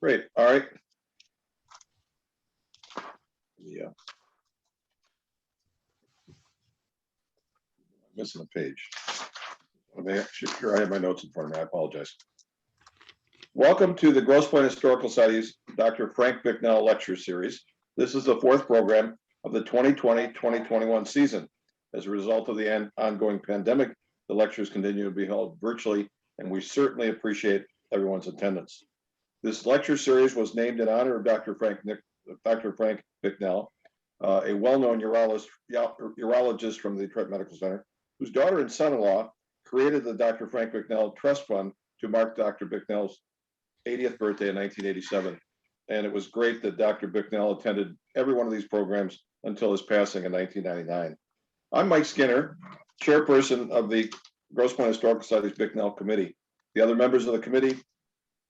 Great. All right. Yeah. Missing a page. Sure, I have my notes in front of me. I apologize. Welcome to the Grosse Pointe Historical Society's Dr. Frank Bicknell Lecture Series. This is the fourth program of the 2020-2021 season. As a result of the ongoing pandemic, the lectures continue to be held virtually, and we certainly appreciate everyone's attendance. This lecture series was named in honor of Dr. Frank Bicknell, a well-known urologist from the Detroit Medical Center, whose daughter and son-in-law created the Dr. Frank Bicknell Trust Fund to mark Dr. Bicknell's 80th birthday in 1987. And it was great that Dr. Bicknell attended every one of these programs until his passing in 1999. I'm Mike Skinner, chairperson of the Grosse Pointe Historical Society's Bicknell Committee. The other members of the committee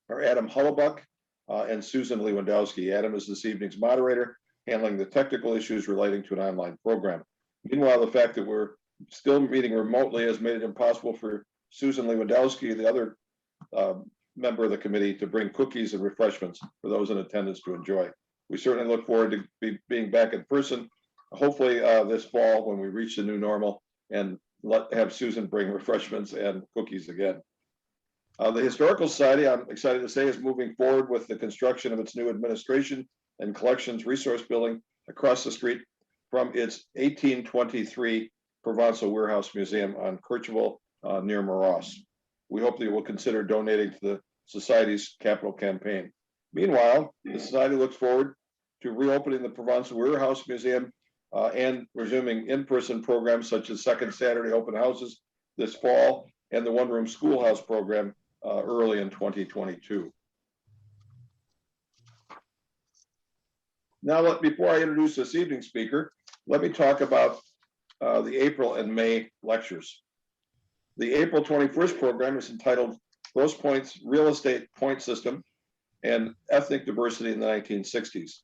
are Adam Hullebuck and Susan Lewandowski. Adam is this evening's moderator, handling the technical issues relating to an online program. Meanwhile, the fact that we're still meeting remotely has made it impossible for Susan Lewandowski, the other member of the committee, to bring cookies and refreshments for those in attendance to enjoy. We certainly look forward to being back in person, hopefully this fall when we reach the new normal, and have Susan bring refreshments and cookies again. The Historical Society, I'm excited to say, is moving forward with the construction of its new administration and collections resource building across the street from its 1823 Provencal-Weir House Museum on Kirchville near Moross. We hope that you will consider donating to the Society's capital campaign. Meanwhile, the Society looks forward to reopening the Provencal-Weir House Museum and resuming in-person programs such as Second Saturday open houses this fall and the one-room schoolhouse program early in 2022. Now, before I introduce this evening's speaker, let me talk about the April and May lectures. The April 21st program is entitled Grosse Pointe's Real Estate Point System and Ethnic Diversity in the 1960s.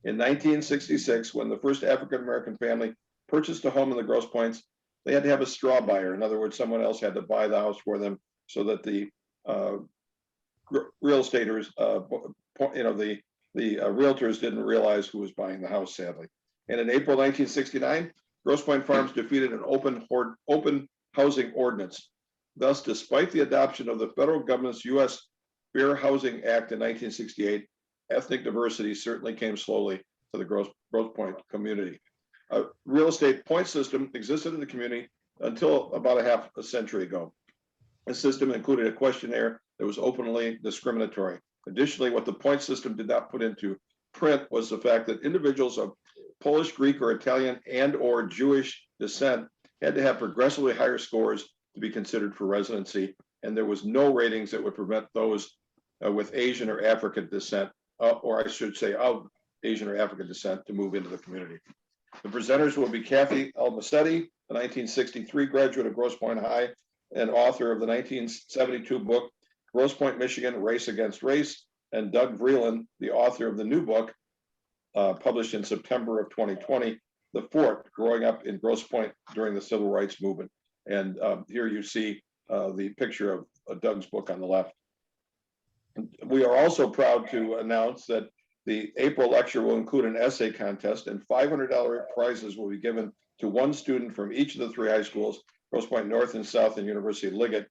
In 1966, when the first African-American family purchased a home in the Grosse Pointes, they had to have a straw buyer. In other words, someone else had to buy the house for them so that the real estaters, the realtors didn't realize who was buying the house, sadly. And in April 1969, Grosse Pointe Farms defeated an open housing ordinance. Thus, despite the adoption of the federal government's U.S. Fair Housing Act in 1968, ethnic diversity certainly came slowly to the Grosse Pointe community. A real estate point system existed in the community until about half a century ago. The system included a questionnaire that was openly discriminatory. Additionally, what the point system did not put into print was the fact that individuals of Polish, Greek, or Italian and/or Jewish descent had to have progressively higher scores to be considered for residency, and there was no ratings that would prevent those with Asian or African descent, or I should say of Asian or African descent, to move into the community. The presenters will be Kathy Almacetti, the 1963 graduate of Grosse Pointe High and author of the 1972 book, Grosse Pointe, Michigan, Race Against Race, and Doug Vreeland, the author of the new book, published in September of 2020, The Fort, Growing Up in Grosse Pointe During the Civil Rights Movement. And here you see the picture of Doug's book on the left. We are also proud to announce that the April lecture will include an essay contest, and $500 prizes will be given to one student from each of the three high schools, Grosse Pointe North and South and University of Liggett.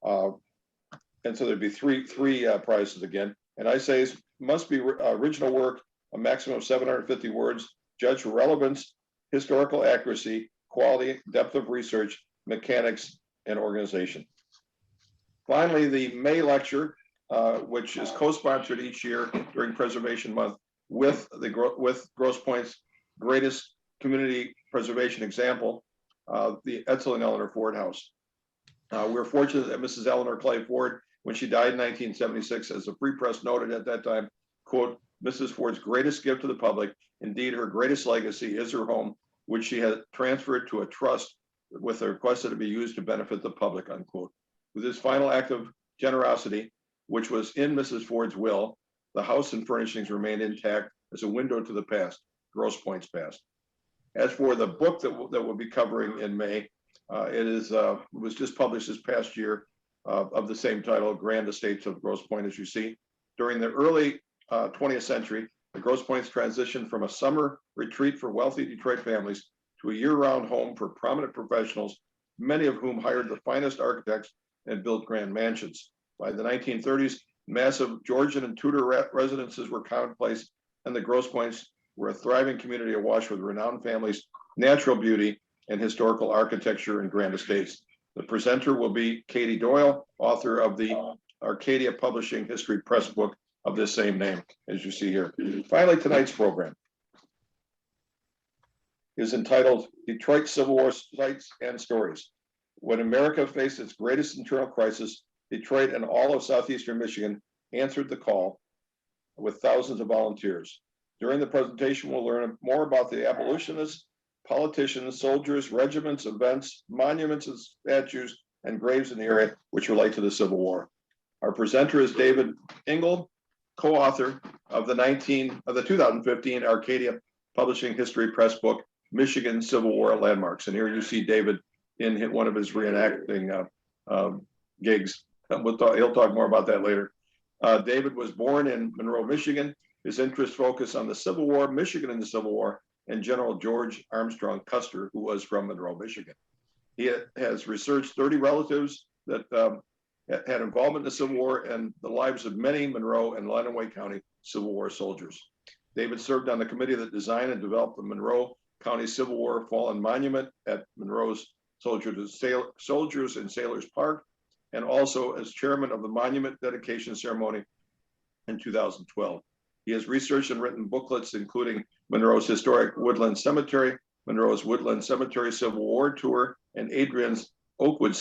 And so there'd be three prizes again. And I say must be original work, a maximum of 750 words, judge relevance, historical accuracy, quality, depth of research, mechanics, and organization. Finally, the May lecture, which is co-sponsored each year during Preservation Month with Grosse Pointe's greatest community preservation example, the Edsel and Eleanor Ford House. We're fortunate that Mrs. Eleanor Clay Ford, when she died in 1976, as the Free Press noted at that time, quote, Mrs. Ford's greatest gift to the public, indeed her greatest legacy, is her home, which she had transferred to a trust with a request that it be used to benefit the public, unquote. With this final act of generosity, which was in Mrs. Ford's will, the house and furnishings remained intact as a window to the past, Grosse Pointe's past. As for the book that we'll be covering in May, it was just published this past year of the same title, Grand Estates of Grosse Pointe, as you see. During the early 20th century, the Grosse Pointes transitioned from a summer retreat for wealthy Detroit families to a year-round home for prominent professionals, many of whom hired the finest architects and built grand mansions. By the 1930s, massive Georgian and Tudor residences were commonplace, and the Grosse Pointes were a thriving community awash with renowned families, natural beauty, and historical architecture and grand estates. The presenter will be Katie Doyle, author of the Arcadia Publishing History Press book of the same name, as you see here. Finally, tonight's program is entitled Detroit Civil War Sites and Stories. When America faced its greatest internal crisis, Detroit and all of southeastern Michigan answered the call with thousands of volunteers. During the presentation, we'll learn more about the abolitionists, politicians, soldiers, regiments, events, monuments and statues, and graves in the area which relate to the Civil War. Our presenter is David Ingall, co-author of the 2015 Arcadia Publishing History Press book, Michigan Civil War Landmarks. And here you see David in one of his reenacting gigs. He'll talk more about that later. David was born in Monroe, Michigan. His interests focus on the Civil War, Michigan in the Civil War, and General George Armstrong Custer, who was from Monroe, Michigan. He has researched 30 relatives that had involvement in the Civil War and the lives of many Monroe and Lenawee County Civil War soldiers. David served on the committee that designed and developed the Monroe County Civil War Fallen Monument at Monroe's Soldiers and Sailors Park, and also as chairman of the monument dedication ceremony in 2012. He has researched and written booklets, including Monroe's historic Woodland Cemetery, Monroe's Woodland Cemetery Civil War Tour, and Adrian's Oakwood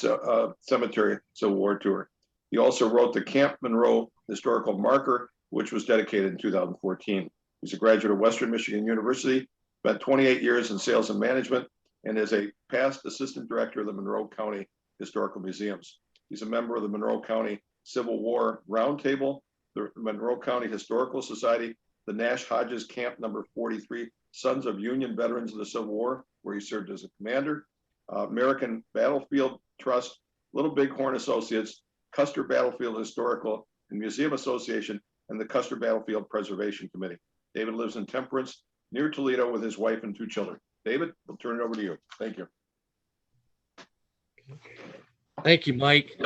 Cemetery Civil War Tour. He also wrote the Camp Monroe Historical Marker, which was dedicated in 2014. He's a graduate of Western Michigan University, spent 28 years in sales and management, and is a past assistant director of the Monroe County Historical Museums. He's a member of the Monroe County Civil War Roundtable, the Monroe County Historical Society, the Nash Hodges Camp Number 43, Sons of Union Veterans of the Civil War, where he served as a commander, American Battlefield Trust, Little Bighorn Associates, Custer Battlefield Historical and Museum Association, and the Custer Battlefield Preservation Committee. David lives in Temperance, near Toledo, with his wife and 2 children. David, we'll turn it over to you. Thank you. Thank you, Mike.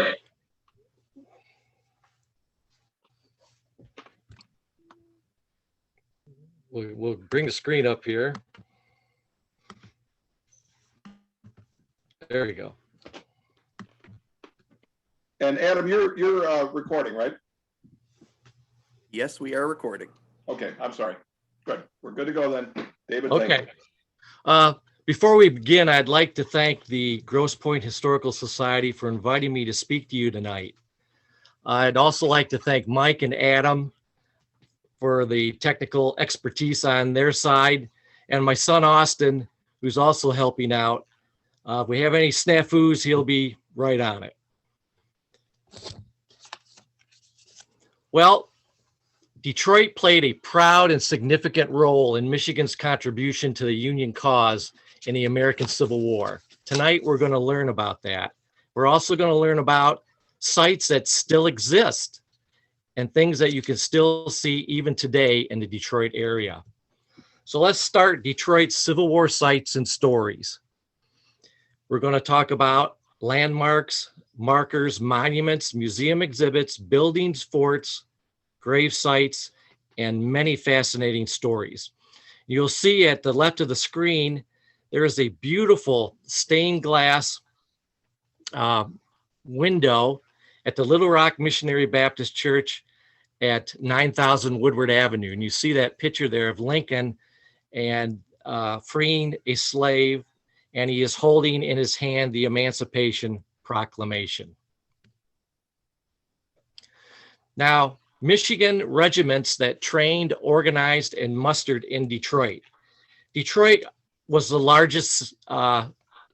We'll bring the screen up here. There we go. And Adam, you're recording, right? Yes, we are recording. Okay, I'm sorry. Good. We're good to go then. David, Okay. Before we begin, I'd like to thank the Grosse Pointe Historical Society for inviting me to speak to you tonight. I'd also like to thank Mike and Adam for the technical expertise on their side, and my son Austin, who's also helping out. If we have any snafus, he'll be right on it. Well, Detroit played a proud and significant role in Michigan's contribution to the Union cause in the American Civil War. Tonight, we're going to learn about that. We're also going to learn about sites that still exist and things that you can still see even today in the Detroit area. So let's start Detroit's Civil War sites and stories. We're going to talk about landmarks, markers, monuments, museum exhibits, buildings, forts, grave sites, and many fascinating stories. You'll see at the left of the screen, there is a beautiful stained glass window at the Little Rock Missionary Baptist Church at 9000 Woodward Avenue. And you see that picture there of Lincoln and freeing a slave, and he is holding in his hand the Emancipation Proclamation. Now, Michigan regiments that trained, organized, and mustered in Detroit. Detroit was the largest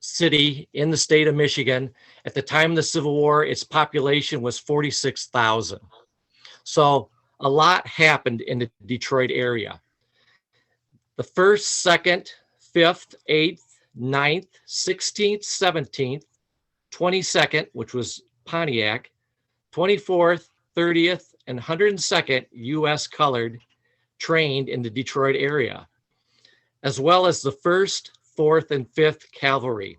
city in the state of Michigan. At the time of the Civil War, its population was 46,000. So a lot happened in the Detroit area. The 1st, 2nd, 5th, 8th, 9th, 16th, 17th, 22nd, which was Pontiac, 24th, 30th, and 102nd U.S. Colored trained in the Detroit area, as well as the 1st, 4th, and 5th Cavalry,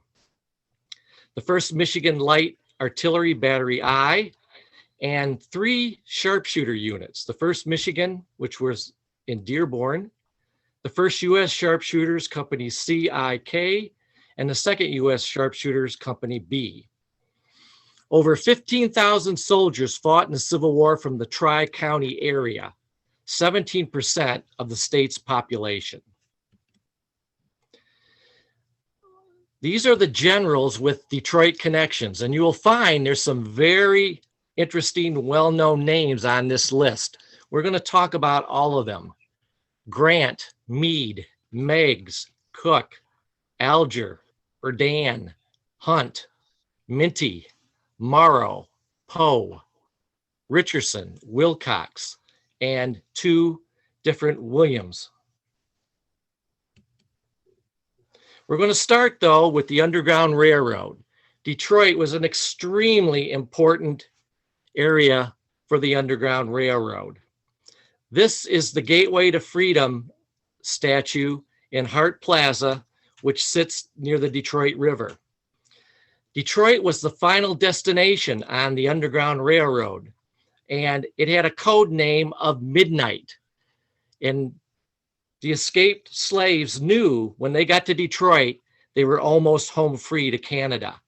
the 1st Michigan Light Artillery Battery I, and 3 sharpshooter units, the 1st Michigan, which was in Dearborn, the 1st U.S. Sharpshooters Company CIK, and the 2nd U.S. Sharpshooters Company B. Over 15,000 soldiers fought in the Civil War from the Tri-County area, 17% of the state's population. These are the generals with Detroit connections, and you will find there's some very interesting, well-known names on this list. We're going to talk about all of them. Grant, Meade, Meigs, Cook, Alger, Berdan, Hunt, Minty, Morrow, Poe, Richardson, Wilcox, and 2 different Williams. We're going to start, though, with the Underground Railroad. Detroit was an extremely important area for the Underground Railroad. This is the Gateway to Freedom statue in Hart Plaza, which sits near the Detroit River. Detroit was the final destination on the Underground Railroad, and it had a code name of Midnight. And the escaped slaves knew when they got to Detroit, they were almost home free to Canada.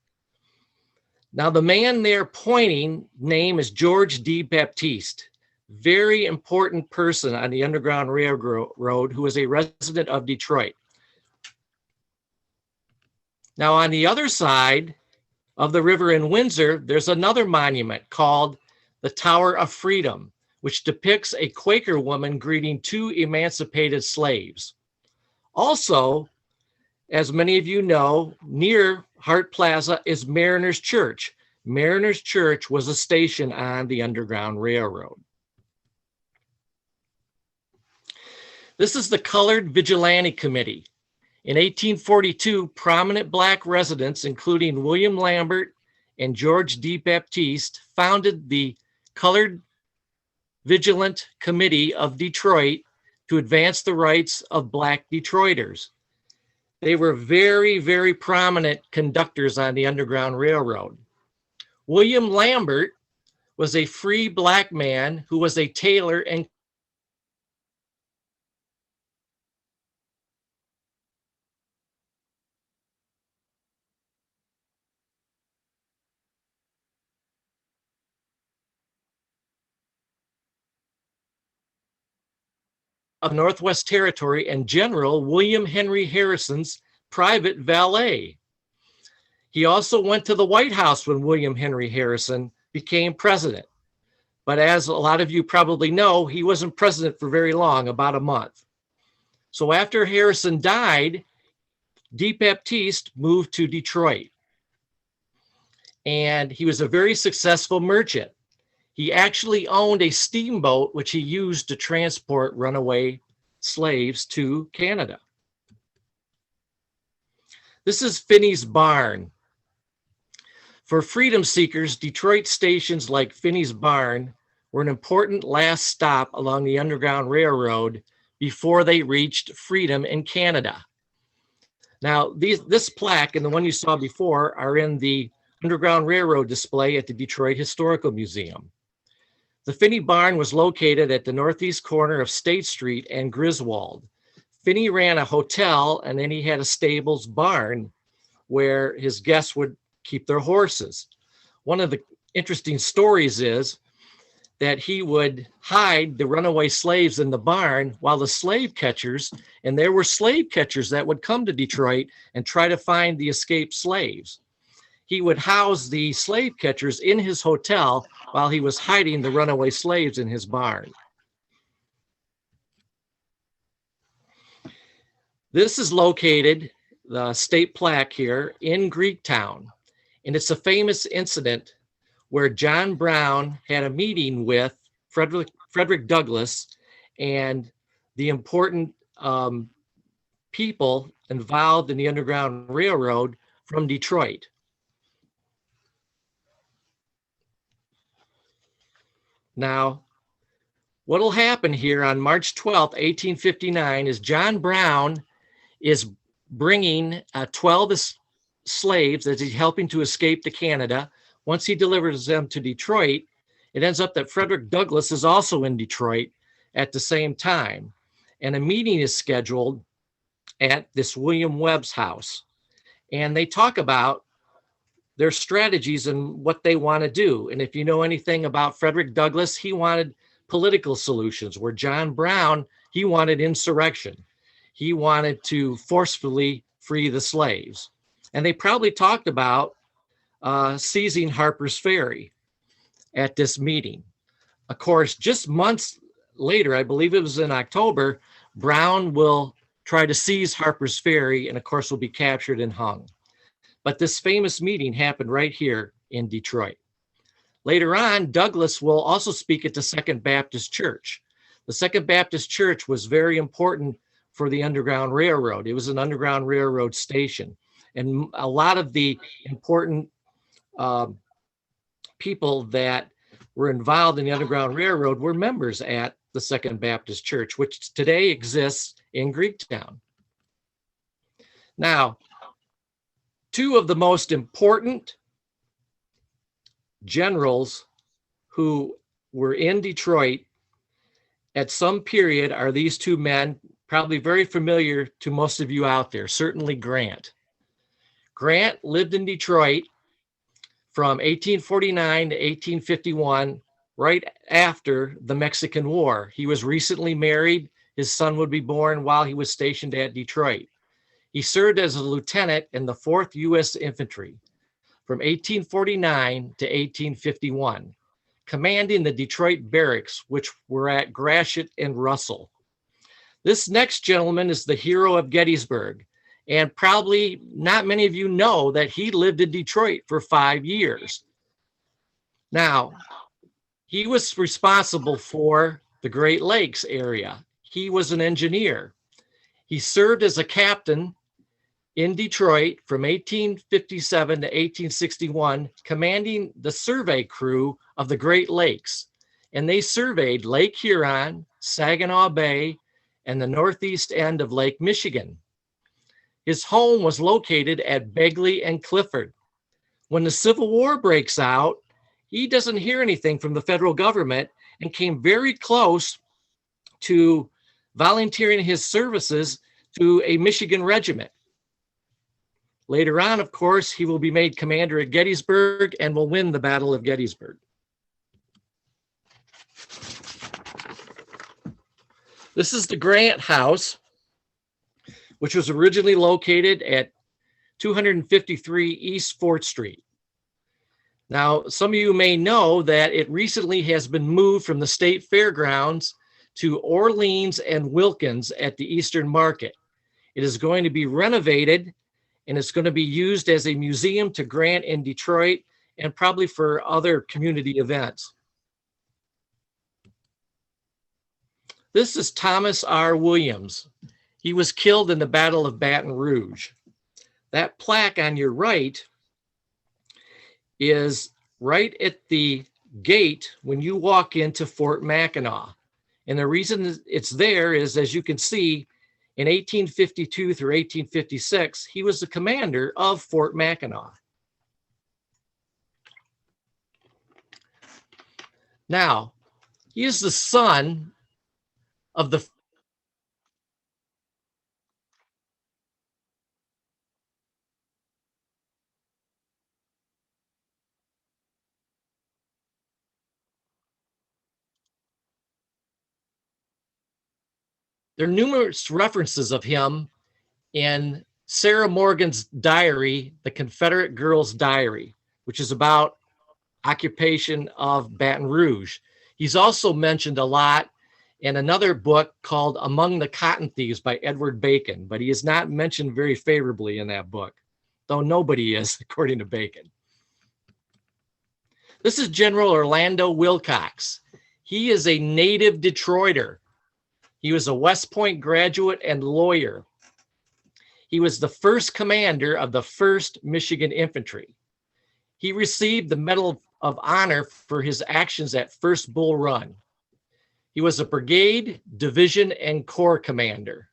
Now, the man there pointing name is George D. Baptiste, very important person on the Underground Railroad who was a resident of Detroit. Now, on the other side of the river in Windsor, there's another monument called the Tower of Freedom, which depicts a Quaker woman greeting 2 emancipated slaves. Also, as many of you know, near Hart Plaza is Mariners Church. Mariners Church was a station on the Underground Railroad. This is the Colored Vigilante Committee. In 1842, prominent Black residents, including William Lambert and George D. Baptiste, founded the Colored Vigilant Committee of Detroit to advance the rights of Black Detroiters. They were very, very prominent conductors on the Underground Railroad. William Lambert was a free Black man who was a tailor and of Northwest Territory and General William Henry Harrison's private valet. He also went to the White House when William Henry Harrison became president. But as a lot of you probably know, he wasn't president for very long, about a month. So after Harrison died, D. Baptiste moved to Detroit. And he was a very successful merchant. He actually owned a steamboat, which he used to transport runaway slaves to Canada. This is Finney's Barn. For freedom seekers, Detroit stations like Finney's Barn were an important last stop along the Underground Railroad before they reached freedom in Canada. Now, this plaque and the one you saw before are in the Underground Railroad display at the Detroit Historical Museum. The Finney Barn was located at the northeast corner of State Street and Griswold. Finney ran a hotel, and then he had a stables barn where his guests would keep their horses. One of the interesting stories is that he would hide the runaway slaves in the barn while the slave catchers, and there were slave catchers that would come to Detroit and try to find the escaped slaves. He would house the slave catchers in his hotel while he was hiding the runaway slaves in his barn. This is located, the state plaque here, in Greektown. And it's a famous incident where John Brown had a meeting with Frederick Douglass and the important people involved in the Underground Railroad from Detroit. Now, what will happen here on March 12th, 1859, is John Brown is bringing 12 slaves that he's helping to escape to Canada. Once he delivers them to Detroit, it ends up that Frederick Douglass is also in Detroit at the same time. And a meeting is scheduled at this William Webb's house. And they talk about their strategies and what they want to do. And if you know anything about Frederick Douglass, he wanted political solutions, where John Brown, he wanted insurrection. He wanted to forcefully free the slaves. And they probably talked about seizing Harper's Ferry at this meeting. Of course, just months later, I believe it was in October, Brown will try to seize Harper's Ferry and of course will be captured and hung. But this famous meeting happened right here in Detroit. Later on, Douglass will also speak at the Second Baptist Church. The Second Baptist Church was very important for the Underground Railroad. It was an Underground Railroad station. And a lot of the important people that were involved in the Underground Railroad were members at the Second Baptist Church, which today exists in Greektown. Now, two of the most important generals who were in Detroit at some period are these two men, probably very familiar to most of you out there, certainly Grant. Grant lived in Detroit from 1849 to 1851, right after the Mexican War. He was recently married. His son would be born while he was stationed at Detroit. He served as a lieutenant in the 4th U.S. Infantry from 1849 to 1851, commanding the Detroit barracks, which were at Gratiot and Russell. This next gentleman is the hero of Gettysburg, and probably not many of you know that he lived in Detroit for 5 years. Now, he was responsible for the Great Lakes area. He was an engineer. He served as a captain in Detroit from 1857 to 1861, commanding the survey crew of the Great Lakes. And they surveyed Lake Huron, Saginaw Bay, and the northeast end of Lake Michigan. His home was located at Begley and Clifford. When the Civil War breaks out, he doesn't hear anything from the federal government and came very close to volunteering his services to a Michigan regiment. Later on, of course, he will be made commander at Gettysburg and will win the Battle of Gettysburg. This is the Grant House, which was originally located at 253 East 4th Street. Now, some of you may know that it recently has been moved from the State Fairgrounds to Orleans and Wilkins at the Eastern Market. It is going to be renovated, and it's going to be used as a museum to Grant in Detroit and probably for other community events. This is Thomas R. Williams. He was killed in the Battle of Baton Rouge. That plaque on your right is right at the gate when you walk into Fort Mackinac. And the reason it's there is, as you can see, in 1852 through 1856, he was the commander of Fort Mackinac. Now, he is the son of the There are numerous references of him in Sarah Morgan's diary, The Confederate Girl's Diary, which is about occupation of Baton Rouge. He's also mentioned a lot in another book called Among the Cotton Thieves by Edward Bacon, but he is not mentioned very favorably in that book, though nobody is, according to Bacon. This is General Orlando Wilcox. He is a native Detroiter. He was a West Point graduate and lawyer. He was the first commander of the 1st Michigan Infantry. He received the Medal of Honor for his actions at First Bull Run. He was a brigade, division, and corps commander.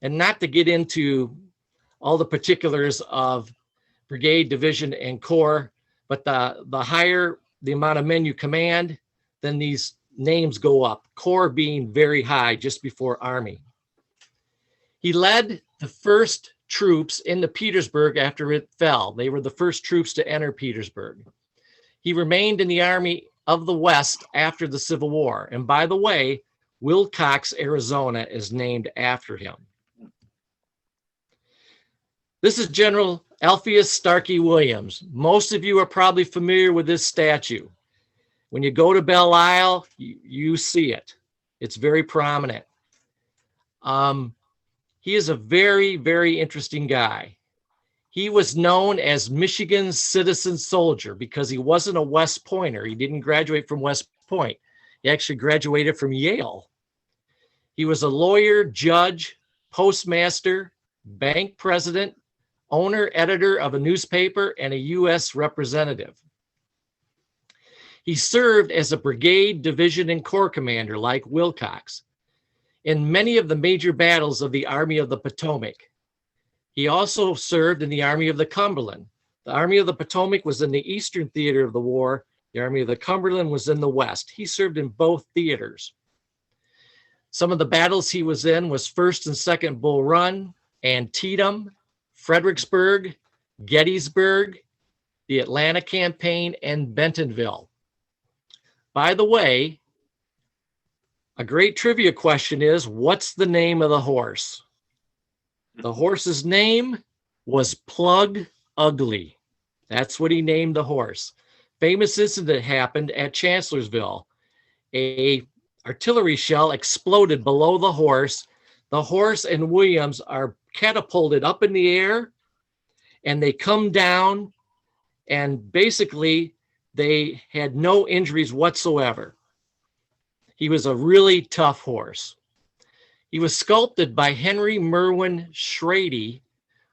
And not to get into all the particulars of brigade, division, and corps, but the higher the amount of men you command, then these names go up, corps being very high just before army. He led the first troops into Petersburg after it fell. They were the first troops to enter Petersburg. He remained in the Army of the West after the Civil War. And by the way, Wilcox, Arizona is named after him. This is General Alpheus Starkey Williams. Most of you are probably familiar with this statue. When you go to Belle Isle, you see it. It's very prominent. He is a very, very interesting guy. He was known as Michigan's citizen soldier because he wasn't a West Pointer. He didn't graduate from West Point. He actually graduated from Yale. He was a lawyer, judge, postmaster, bank president, owner, editor of a newspaper, and a U.S. representative. He served as a brigade, division, and corps commander like Wilcox in many of the major battles of the Army of the Potomac. He also served in the Army of the Cumberland. The Army of the Potomac was in the eastern theater of the war. The Army of the Cumberland was in the west. He served in both theaters. Some of the battles he was in was 1st and 2nd Bull Run, Antietam, Fredericksburg, Gettysburg, the Atlanta Campaign, and Bentonville. By the way, a great trivia question is, what's the name of the horse? The horse's name was Plug Ugly. That's what he named the horse. Famous incident happened at Chancellorsville. A artillery shell exploded below the horse. The horse and Williams are catapulted up in the air, and they come down, and basically they had no injuries whatsoever. He was a really tough horse. He was sculpted by Henry Merwin Schrady,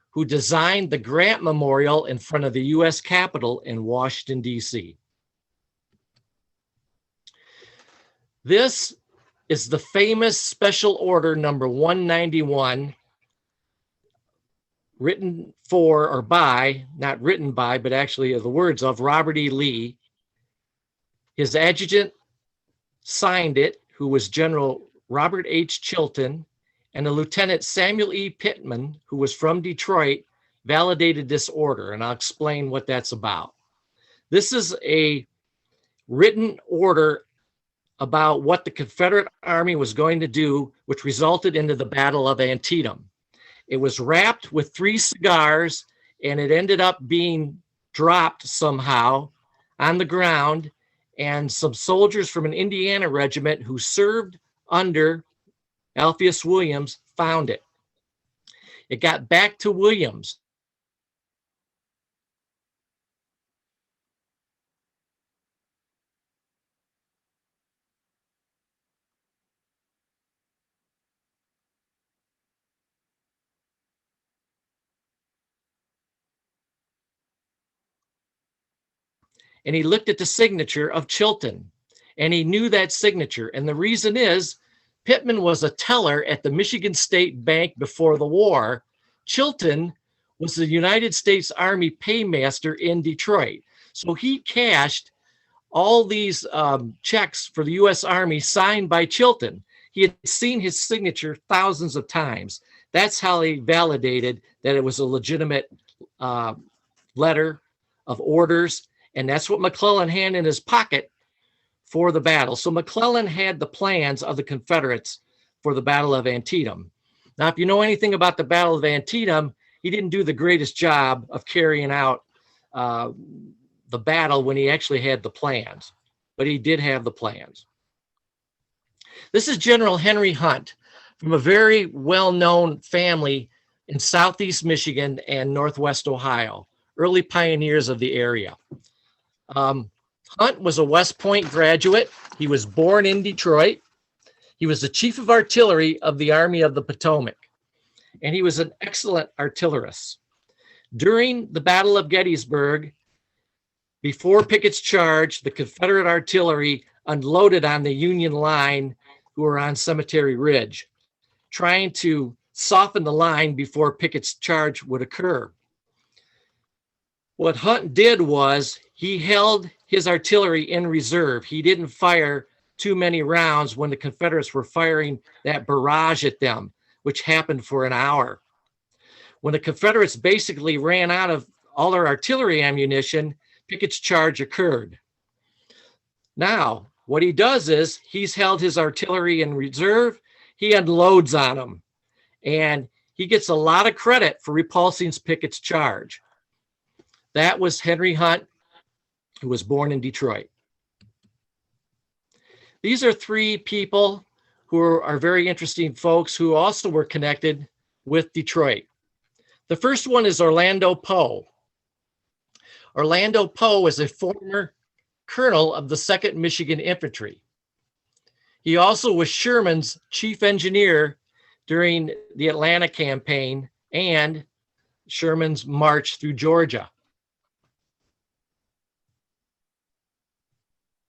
who designed the Grant Memorial in front of the U.S. Capitol in Washington, D.C. This is the famous Special Order number 191, written for or by, not written by, but actually the words of Robert E. Lee. His adjutant signed it, who was General Robert H. Chilton, and a Lieutenant Samuel E. Pittman, who was from Detroit, validated this order, and I'll explain what that's about. This is a written order about what the Confederate Army was going to do, which resulted into the Battle of Antietam. It was wrapped with 3 cigars, and it ended up being dropped somehow on the ground, and some soldiers from an Indiana regiment who served under Alpheus Williams found it. It got back to Williams. And he looked at the signature of Chilton, and he knew that signature. And the reason is Pittman was a teller at the Michigan State Bank before the war. Chilton was the United States Army paymaster in Detroit. So he cashed all these checks for the U.S. Army signed by Chilton. He had seen his signature thousands of times. That's how he validated that it was a legitimate letter of orders. And that's what McClellan had in his pocket for the battle. So McClellan had the plans of the Confederates for the Battle of Antietam. Now, if you know anything about the Battle of Antietam, he didn't do the greatest job of carrying out the battle when he actually had the plans, but he did have the plans. This is General Henry Hunt from a very well-known family in Southeast Michigan and Northwest Ohio, early pioneers of the area. Hunt was a West Point graduate. He was born in Detroit. He was the chief of artillery of the Army of the Potomac, and he was an excellent artillerist. During the Battle of Gettysburg, before Pickett's charge, the Confederate artillery unloaded on the Union line who were on Cemetery Ridge, trying to soften the line before Pickett's charge would occur. What Hunt did was he held his artillery in reserve. He didn't fire too many rounds when the Confederates were firing that barrage at them, which happened for an hour. When the Confederates basically ran out of all their artillery ammunition, Pickett's charge occurred. Now, what he does is he's held his artillery in reserve. He unloads on them, and he gets a lot of credit for repulsing Pickett's charge. That was Henry Hunt, who was born in Detroit. These are three people who are very interesting folks who also were connected with Detroit. The first one is Orlando Poe. Orlando Poe was a former colonel of the 2nd Michigan Infantry. He also was Sherman's chief engineer during the Atlanta campaign and Sherman's march through Georgia.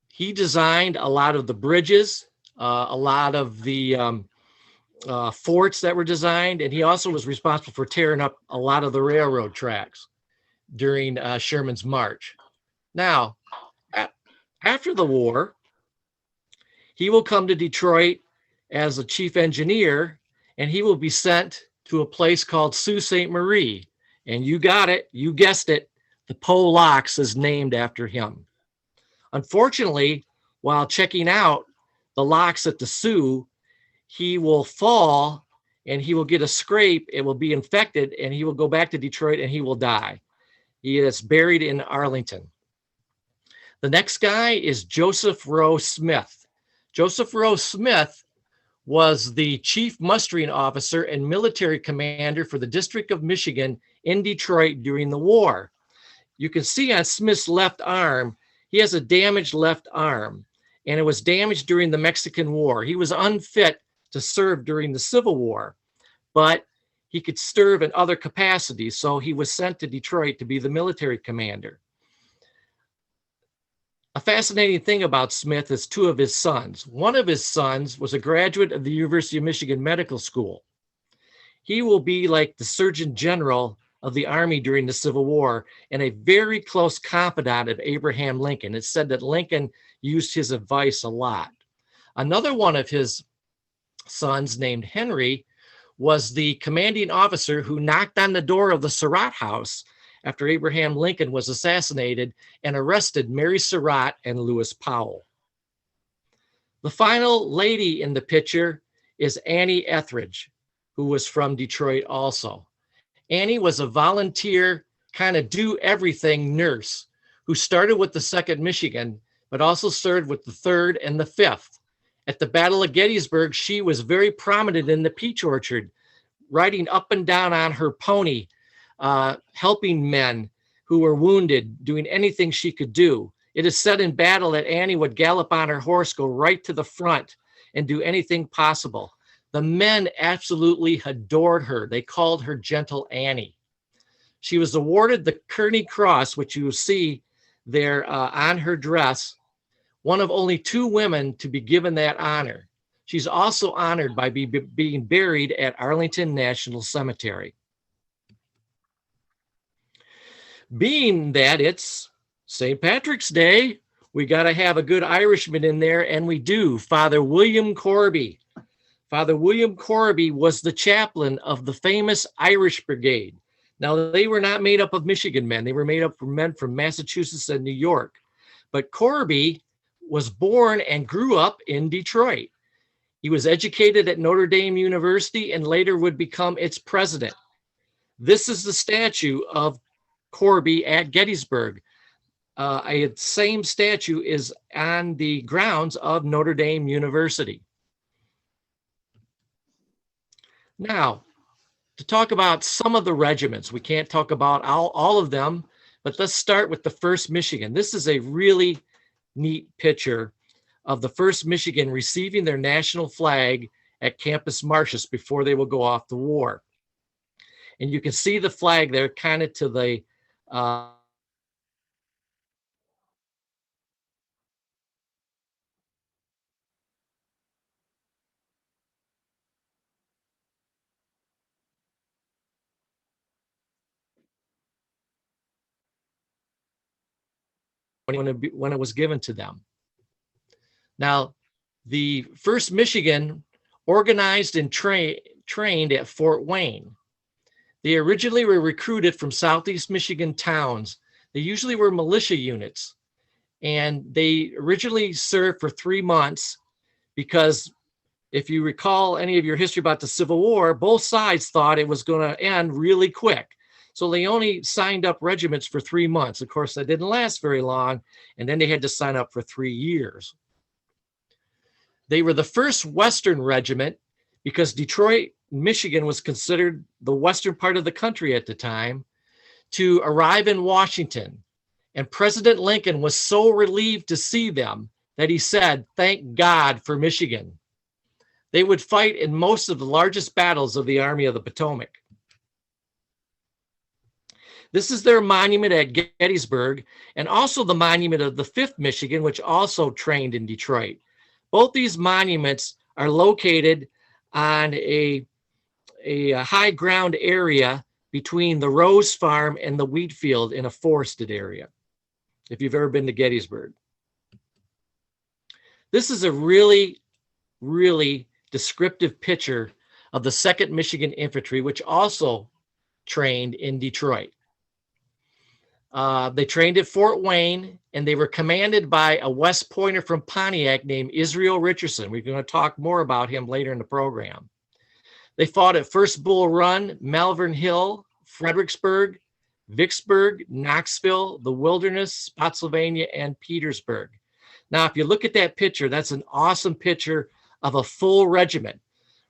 He designed a lot of the bridges, a lot of the forts that were designed, and he also was responsible for tearing up a lot of the railroad tracks during Sherman's march. Now, after the war, he will come to Detroit as a chief engineer, and he will be sent to a place called Sault Ste. Marie. And you got it, you guessed it, the Poe Locks is named after him. Unfortunately, while checking out the locks at the Sioux, he will fall and he will get a scrape. It will be infected and he will go back to Detroit and he will die. He is buried in Arlington. The next guy is Joseph Rowe Smith. Joseph Rowe Smith was the chief mustering officer and military commander for the District of Michigan in Detroit during the war. You can see on Smith's left arm, he has a damaged left arm, and it was damaged during the Mexican War. He was unfit to serve during the Civil War, but he could serve in other capacities, so he was sent to Detroit to be the military commander. A fascinating thing about Smith is two of his sons. One of his sons was a graduate of the University of Michigan Medical School. He will be like the Surgeon General of the Army during the Civil War and a very close confidant of Abraham Lincoln. It's said that Lincoln used his advice a lot. Another one of his sons, named Henry, was the commanding officer who knocked on the door of the Surratt House after Abraham Lincoln was assassinated and arrested Mary Surratt and Lewis Powell. The final lady in the picture is Annie Etheridge, who was from Detroit also. Annie was a volunteer, kind of do everything nurse who started with the 2nd Michigan, but also served with the 3rd and the 5th. At the Battle of Gettysburg, she was very prominent in the peach orchard, riding up and down on her pony, helping men who were wounded, doing anything she could do. It is said in battle that Annie would gallop on her horse, go right to the front, and do anything possible. The men absolutely adored her. They called her Gentle Annie. She was awarded the Kearney Cross, which you will see there on her dress, one of only 2 women to be given that honor. She's also honored by being buried at Arlington National Cemetery. Being that it's St. Patrick's Day, we got to have a good Irishman in there, and we do. Father William Corby. Father William Corby was the chaplain of the famous Irish Brigade. Now, they were not made up of Michigan men. They were made up of men from Massachusetts and New York. But Corby was born and grew up in Detroit. He was educated at Notre Dame University and later would become its president. This is the statue of Corby at Gettysburg. A same statue is on the grounds of Notre Dame University. Now, to talk about some of the regiments, we can't talk about all of them, but let's start with the 1st Michigan. This is a really neat picture of the 1st Michigan receiving their national flag at Campus Martius before they will go off to war. And you can see the flag there kind of to the when it was given to them. Now, the 1st Michigan organized and trained at Fort Wayne. They originally were recruited from Southeast Michigan towns. They usually were militia units, and they originally served for 3 months because if you recall any of your history about the Civil War, both sides thought it was going to end really quick. So they only signed up regiments for 3 months. Of course, that didn't last very long, and then they had to sign up for 3 years. They were the first Western regiment because Detroit, Michigan was considered the western part of the country at the time, to arrive in Washington. And President Lincoln was so relieved to see them that he said, "Thank God for Michigan." They would fight in most of the largest battles of the Army of the Potomac. This is their monument at Gettysburg, and also the monument of the 5th Michigan, which also trained in Detroit. Both these monuments are located on a high ground area between the Rose Farm and the wheat field in a forested area, if you've ever been to Gettysburg. This is a really, really descriptive picture of the 2nd Michigan Infantry, which also trained in Detroit. They trained at Fort Wayne, and they were commanded by a West Pointer from Pontiac named Israel Richardson. We're going to talk more about him later in the program. They fought at First Bull Run, Malvern Hill, Fredericksburg, Vicksburg, Knoxville, the Wilderness, Spotsylvania, and Petersburg. Now, if you look at that picture, that's an awesome picture of a full regiment.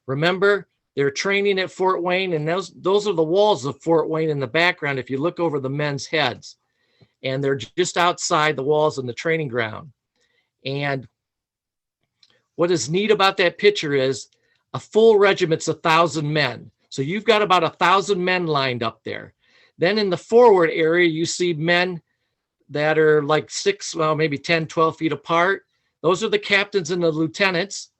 Remember, they're training at Fort Wayne, and those are the walls of Fort Wayne in the background if you look over the men's heads. And they're just outside the walls in the training ground. And what is neat about that picture is a full regiment's 1,000 men. So you've got about 1,000 men lined up there. Then in the forward area, you see men that are like 6, well, maybe 10, 12 feet apart. Those are the captains and the lieutenants.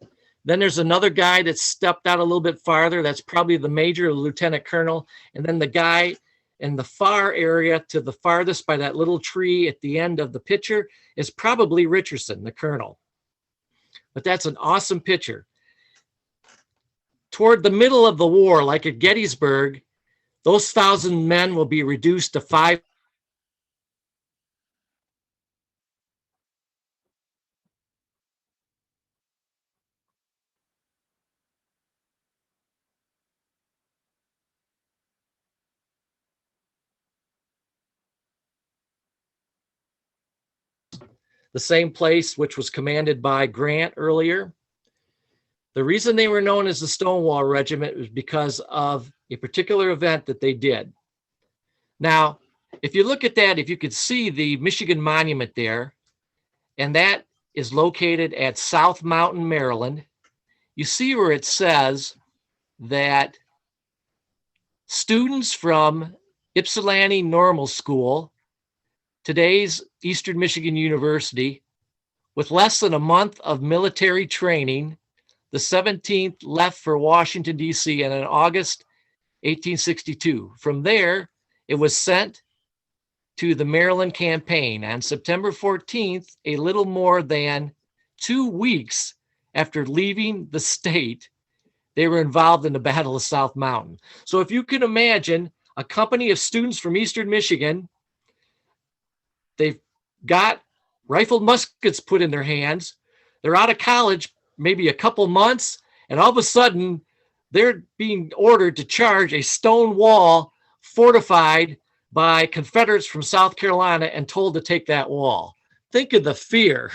Then there's another guy that stepped out a little bit farther. That's probably the major, the lieutenant colonel. And then the guy in the far area to the farthest by that little tree at the end of the picture is probably Richardson, the colonel. But that's an awesome picture. Toward the middle of the war, like at Gettysburg, those 1,000 men will be reduced to 5. The same place which was commanded by Grant earlier. The reason they were known as the Stonewall Regiment was because of a particular event that they did. Now, if you look at that, if you could see the Michigan Monument there, and that is located at South Mountain, Maryland, you see where it says that students from Ypsilanti Normal School, today's Eastern Michigan University, with less than a month of military training, the 17th left for Washington, D.C. in August 1862. From there, it was sent to the Maryland campaign on September 14th, a little more than 2 weeks after leaving the state. They were involved in the Battle of South Mountain. So if you can imagine a company of students from Eastern Michigan, they've got rifled muskets put in their hands. They're out of college maybe a couple months, and all of a sudden they're being ordered to charge a stone wall fortified by Confederates from South Carolina and told to take that wall. Think of the fear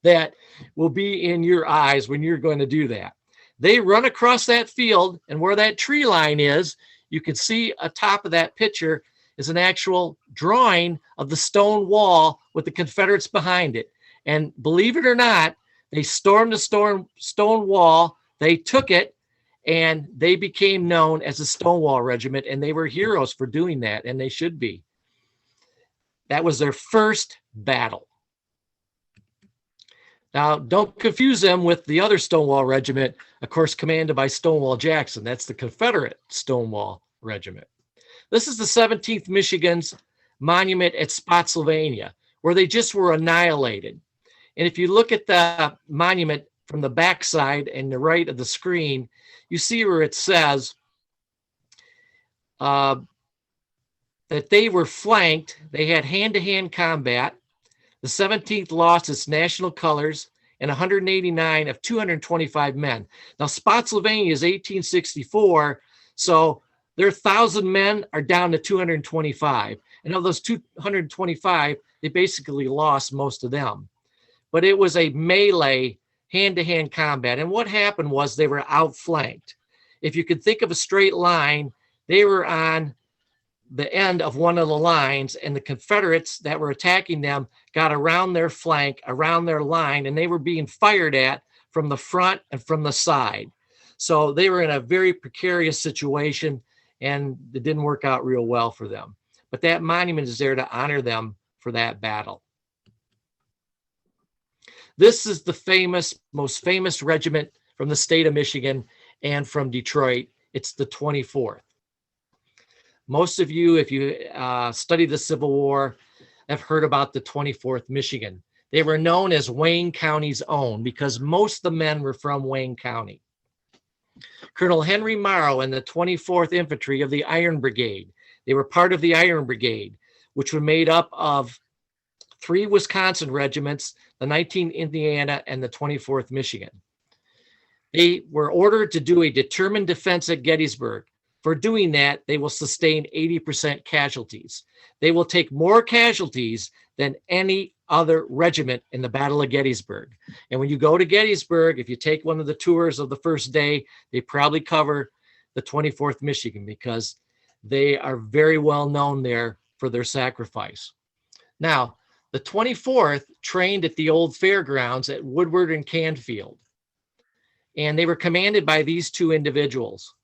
that will be in your eyes when you're going to do that. They run across that field, and where that tree line is, you can see atop of that picture is an actual drawing of the stone wall with the Confederates behind it. And believe it or not, they stormed the stone wall, they took it, and they became known as the Stonewall Regiment, and they were heroes for doing that, and they should be. That was their first battle. Now, don't confuse them with the other Stonewall Regiment, of course, commanded by Stonewall Jackson. That's the Confederate Stonewall Regiment. This is the 17th Michigan's monument at Spotsylvania, where they just were annihilated. And if you look at the monument from the backside and the right of the screen, you see where it says that they were flanked. They had hand-to-hand combat. The 17th lost its national colors and 189 of 225 men. Now, Spotsylvania is 1864, so their 1,000 men are down to 225. And of those 225, they basically lost most of them. But it was a melee, hand-to-hand combat. And what happened was they were outflanked. If you could think of a straight line, they were on the end of one of the lines, and the Confederates that were attacking them got around their flank, around their line, and they were being fired at from the front and from the side. So they were in a very precarious situation, and it didn't work out real well for them. But that monument is there to honor them for that battle. This is the most famous regiment from the state of Michigan and from Detroit. It's the 24th. Most of you, if you study the Civil War, have heard about the 24th Michigan. They were known as Wayne County's own because most of the men were from Wayne County. Colonel Henry Morrow and the 24th Infantry of the Iron Brigade. They were part of the Iron Brigade, which were made up of 3 Wisconsin regiments, the 19th Indiana and the 24th Michigan. They were ordered to do a determined defense at Gettysburg. For doing that, they will sustain 80% casualties. They will take more casualties than any other regiment in the Battle of Gettysburg. And when you go to Gettysburg, if you take one of the tours of the first day, they probably cover the 24th Michigan because they are very well known there for their sacrifice. Now, the 24th trained at the old fairgrounds at Woodward and Canfield. And they were commanded by these 2 individuals.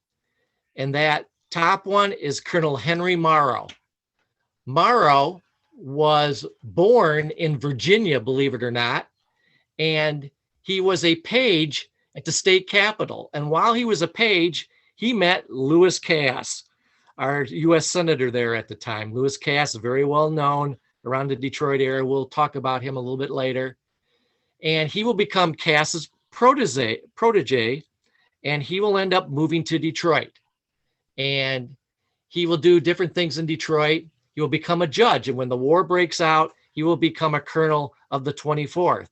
And that top one is Colonel Henry Morrow. Morrow was born in Virginia, believe it or not, and he was a page at the state capitol. And while he was a page, he met Lewis Cass, our U.S. Senator there at the time. Lewis Cass is very well known around the Detroit area. We'll talk about him a little bit later. And he will become Cass's protege, and he will end up moving to Detroit. And he will do different things in Detroit. He will become a judge. And when the war breaks out, he will become a colonel of the 24th.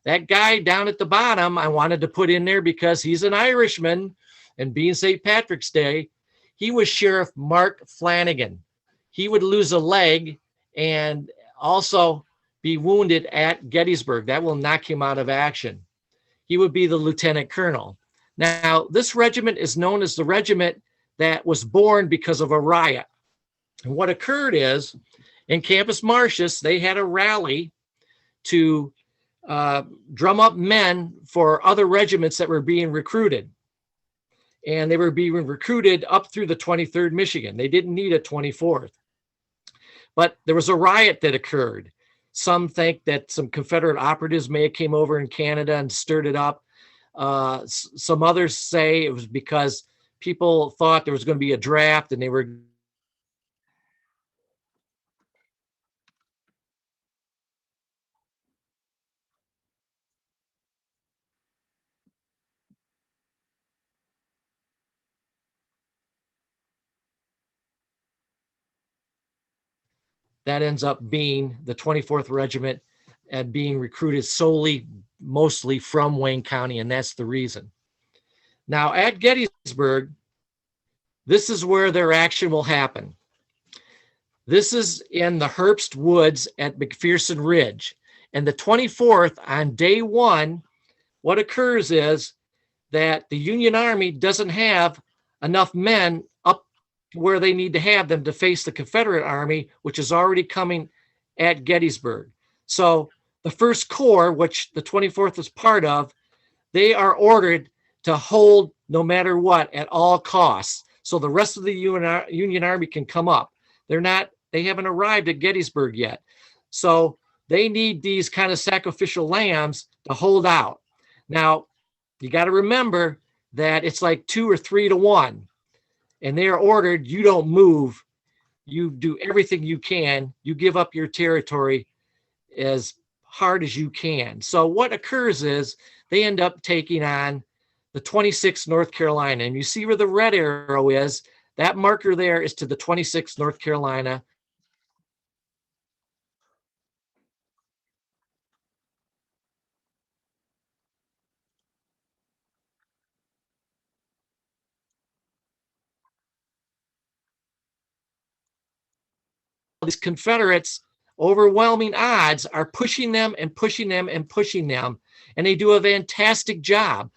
That guy down at the bottom, I wanted to put in there because he's an Irishman, and being St. Patrick's Day, he was Sheriff Mark Flanagan. He would lose a leg and also be wounded at Gettysburg. That will knock him out of action. He would be the lieutenant colonel. Now, this regiment is known as the regiment that was born because of a riot. And what occurred is, in Campus Martius, they had a rally to drum up men for other regiments that were being recruited. And they were being recruited up through the 23rd Michigan. They didn't need a 24th. But there was a riot that occurred. Some think that some Confederate operatives may have came over in Canada and stirred it up. Some others say it was because people thought there was going to be a draft and they were that ends up being the 24th Regiment and being recruited mostly from Wayne County, and that's the reason. Now, at Gettysburg, this is where their action will happen. This is in the Herbst Woods at McPherson Ridge. And the 24th, on day 1, what occurs is that the Union Army doesn't have enough men up where they need to have them to face the Confederate Army, which is already coming at Gettysburg. So the First Corps, which the 24th is part of, they are ordered to hold no matter what at all costs. So the rest of the Union Army can come up. They haven't arrived at Gettysburg yet. So they need these kind of sacrificial lambs to hold out. Now, you got to remember that it's like 2 or 3 to 1. And they are ordered, you don't move. You do everything you can. You give up your territory as hard as you can. So what occurs is they end up taking on the 26th North Carolina. And you see where the red arrow is, that marker there is to the 26th North Carolina. These Confederates, overwhelming odds, are pushing them and pushing them and pushing them. And they do a fantastic job.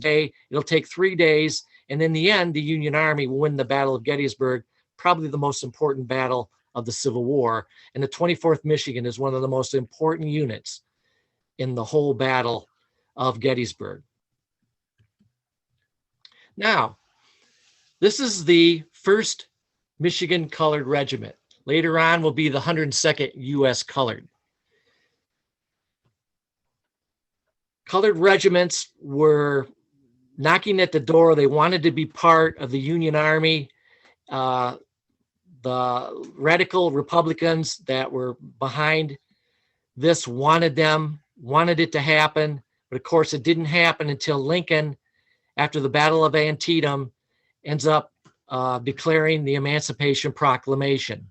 It'll take 3 days. And in the end, the Union Army will win the Battle of Gettysburg, probably the most important battle of the Civil War. And the 24th Michigan is one of the most important units in the whole Battle of Gettysburg. Now, this is the 1st Michigan Colored Regiment. Later on will be the 102nd U.S. Colored. Colored regiments were knocking at the door. They wanted to be part of the Union Army. The radical Republicans that were behind this wanted it to happen. But of course, it didn't happen until Lincoln, after the Battle of Antietam, ends up declaring the Emancipation Proclamation.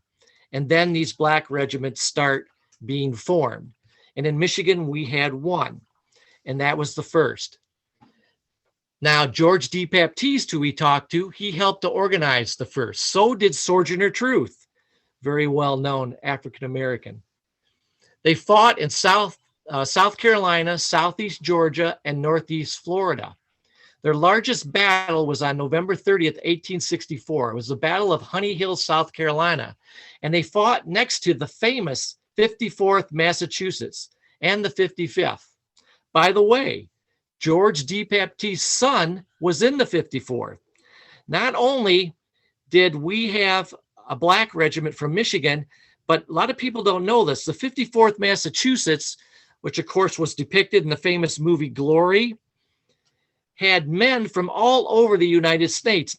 And then these black regiments start being formed. And in Michigan, we had one, and that was the 1st. Now, George D. Baptiste, who we talked to, he helped to organize the 1st. So did Sojourner Truth, very well-known African-American. They fought in South Carolina, Southeast Georgia, and Northeast Florida. Their largest battle was on November 30th, 1864. It was the Battle of Honey Hill, South Carolina. And they fought next to the famous 54th Massachusetts and the 55th. By the way, George D. Baptiste's son was in the 54th. Not only did we have a black regiment from Michigan, but a lot of people don't know this. The 54th Massachusetts, which of course was depicted in the famous movie Glory, had men from all over the United States.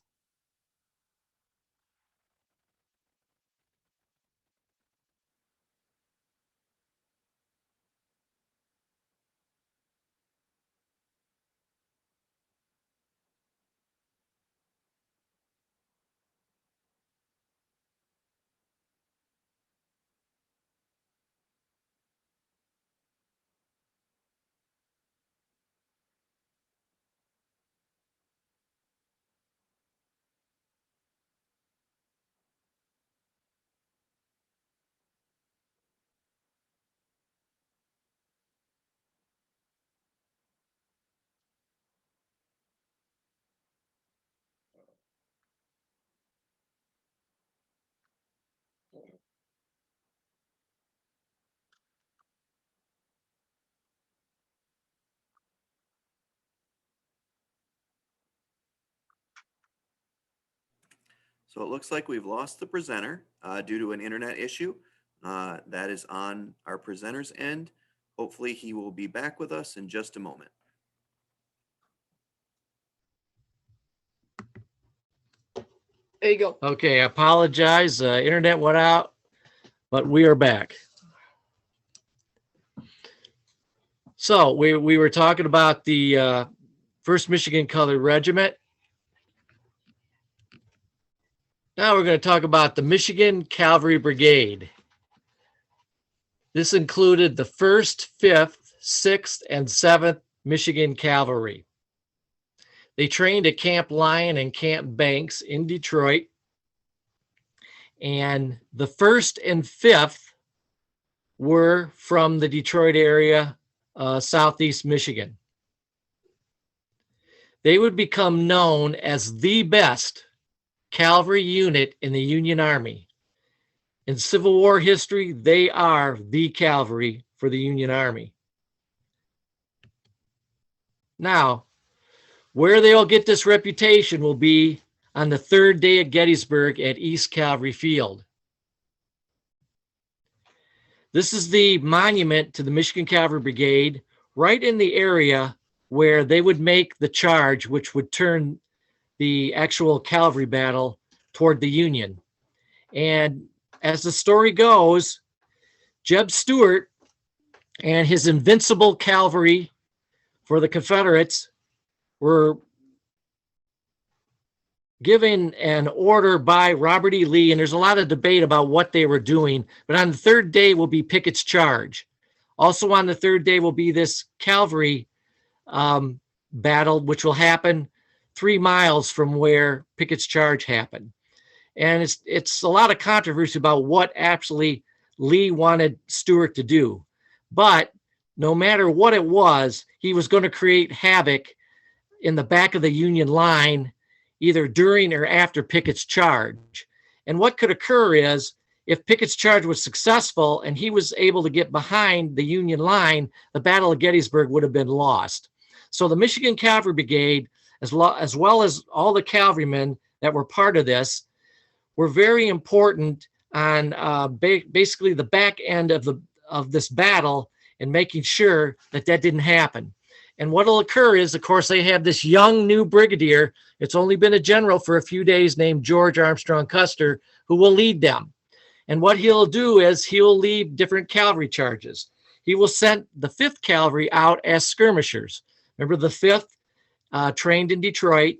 So it looks like we've lost the presenter due to an internet issue. That is on our presenter's end. Hopefully he will be back with us in just a moment. There you go. Okay, I apologize. Internet went out, but we are back. So we were talking about the 1st Michigan Colored Regiment. Now we're going to talk about the Michigan Cavalry Brigade. This included the 1st, 5th, 6th, and 7th Michigan Cavalry. They trained at Camp Lyon and Camp Banks in Detroit. And the 1st and 5th were from the Detroit area, Southeast Michigan. They would become known as the best cavalry unit in the Union Army. In Civil War history, they are the cavalry for the Union Army. Now, where they'll get this reputation will be on the 3rd day at Gettysburg at East Cavalry Field. This is the monument to the Michigan Cavalry Brigade, right in the area where they would make the charge, which would turn the actual cavalry battle toward the Union. And as the story goes, Jeb Stuart and his invincible cavalry for the Confederates were given an order by Robert E. Lee, and there's a lot of debate about what they were doing, but on the third day will be Pickett's charge. Also on the third day will be this cavalry battle, which will happen 3 miles from where Pickett's charge happened. And it's a lot of controversy about what actually Lee wanted Stuart to do. But no matter what it was, he was going to create havoc in the back of the Union line, either during or after Pickett's charge. And what could occur is, if Pickett's charge was successful and he was able to get behind the Union line, the Battle of Gettysburg would have been lost. So the Michigan Cavalry Brigade, as well as all the cavalrymen that were part of this, were very important on basically the back end of this battle and making sure that that didn't happen. And what will occur is, of course, they have this young new brigadier. It's only been a general for a few days, named George Armstrong Custer, who will lead them. And what he'll do is he'll lead different cavalry charges. He will send the 5th Cavalry out as skirmishers. Remember, the 5th trained in Detroit.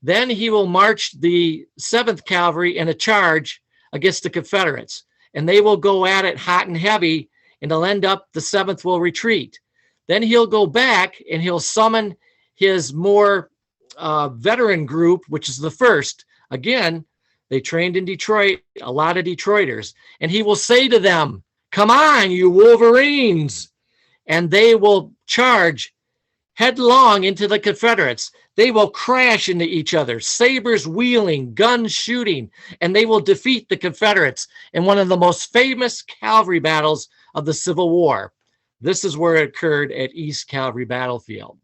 Then he will march the 7th Cavalry in a charge against the Confederates. And they will go at it hot and heavy, and they'll end up, the 7th will retreat. Then he'll go back and he'll summon his more veteran group, which is the 1st. Again, they trained in Detroit, a lot of Detroiters. And he will say to them, "Come on, you Wolverines." And they will charge headlong into the Confederates. They will crash into each other, sabers wheeling, guns shooting, and they will defeat the Confederates in one of the most famous cavalry battles of the Civil War. This is where it occurred at East Cavalry Battlefield.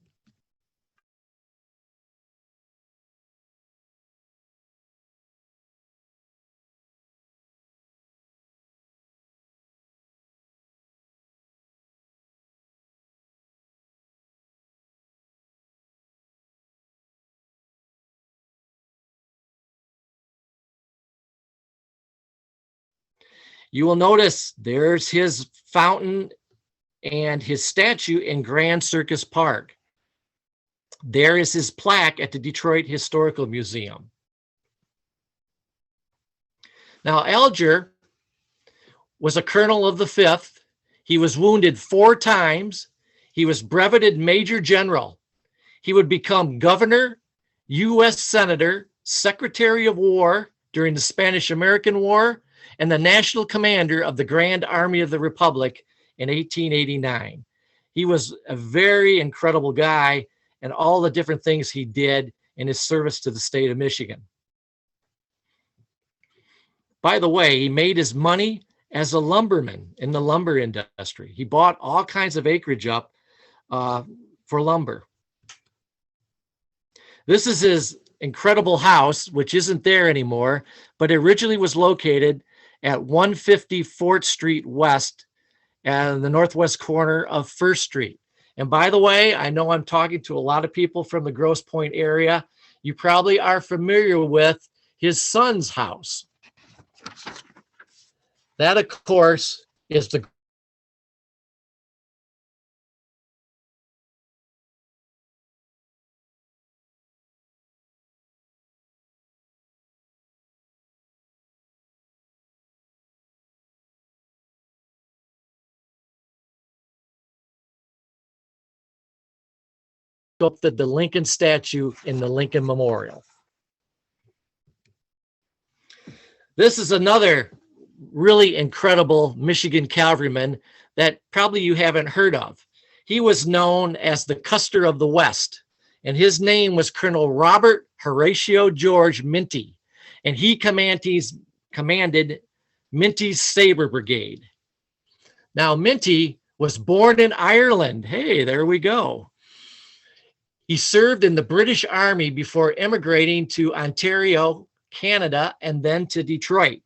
You will notice there's his fountain and his statue in Grand Circus Park. There is his plaque at the Detroit Historical Museum. Now, Alger was a colonel of the 5th. He was wounded 4 times. He was brevetted Major General. He would become governor, U.S. Senator, Secretary of War during the Spanish-American War, and the national commander of the Grand Army of the Republic in 1889. He was a very incredible guy, and all the different things he did in his service to the state of Michigan. By the way, he made his money as a lumberman in the lumber industry. He bought all kinds of acreage up for lumber. This is his incredible house, which isn't there anymore, but originally was located at 150 4th Street West and the northwest corner of 1st Street. And by the way, I know I'm talking to a lot of people from the Grosse Pointe area. You probably are familiar with his son's house. That, of course, is the sculpted the Lincoln statue in the Lincoln Memorial. This is another really incredible Michigan cavalryman that probably you haven't heard of. He was known as the Custer of the West, and his name was Colonel Robert Horatio George Minty, and he commanded Minty's Sabre Brigade. Now, Minty was born in Ireland. Hey, there we go. He served in the British Army before immigrating to Ontario, Canada, and then to Detroit.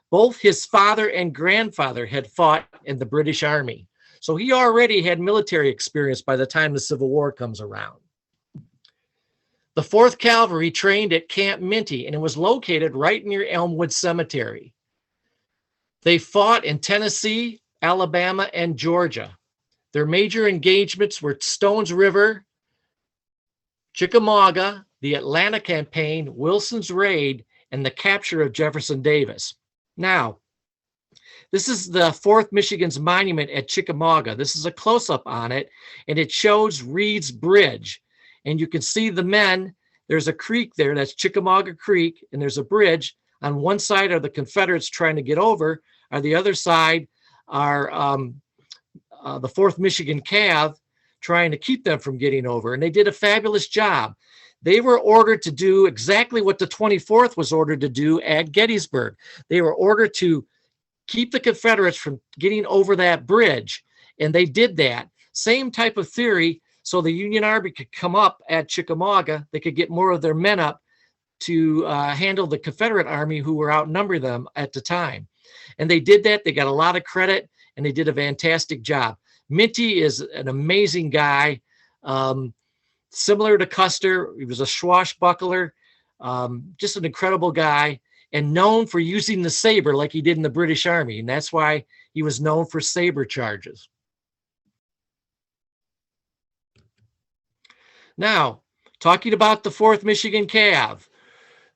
Both his father and grandfather had fought in the British Army. So he already had military experience by the time the Civil War comes around. The 4th Cavalry trained at Camp Minty, and it was located right near Elmwood Cemetery. They fought in Tennessee, Alabama, and Georgia. Their major engagements were Stones River, Chickamauga, the Atlanta Campaign, Wilson's Raid, and the capture of Jefferson Davis. Now, this is the 4th Michigan's monument at Chickamauga. This is a close-up on it, and it shows Reed's Bridge. And you can see the men. There's a creek there, that's Chickamauga Creek, and there's a bridge. On one side are the Confederates trying to get over, on the other side are the 4th Michigan Cav trying to keep them from getting over. And they did a fabulous job. They were ordered to do exactly what the 24th was ordered to do at Gettysburg. They were ordered to keep the Confederates from getting over that bridge. And they did that. Same type of theory. So the Union Army could come up at Chickamauga. They could get more of their men up to handle the Confederate Army, who were outnumbered them at the time. And they did that. They got a lot of credit, and they did a fantastic job. Minty is an amazing guy, similar to Custer. He was a swashbuckler, just an incredible guy, and known for using the saber like he did in the British Army. And that's why he was known for saber charges. Now, talking about the 4th Michigan Cav,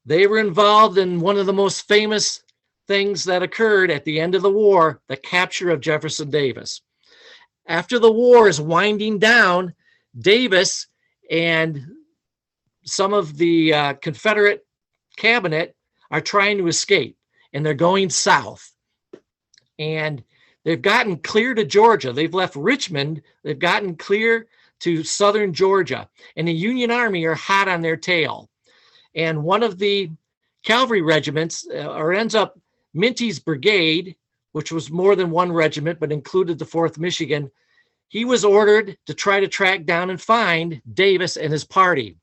they were involved in one of the most famous things that occurred at the end of the war, the capture of Jefferson Davis. After the war is winding down, Davis and some of the Confederate cabinet are trying to escape, and they're going south. And they've gotten clear to Georgia. They've left Richmond. They've gotten clear to southern Georgia, and the Union Army are hot on their tail. And one of the cavalry regiments, or ends up Minty's brigade, which was more than one regiment, but included the 4th Michigan, he was ordered to try to track down and find Davis and his party.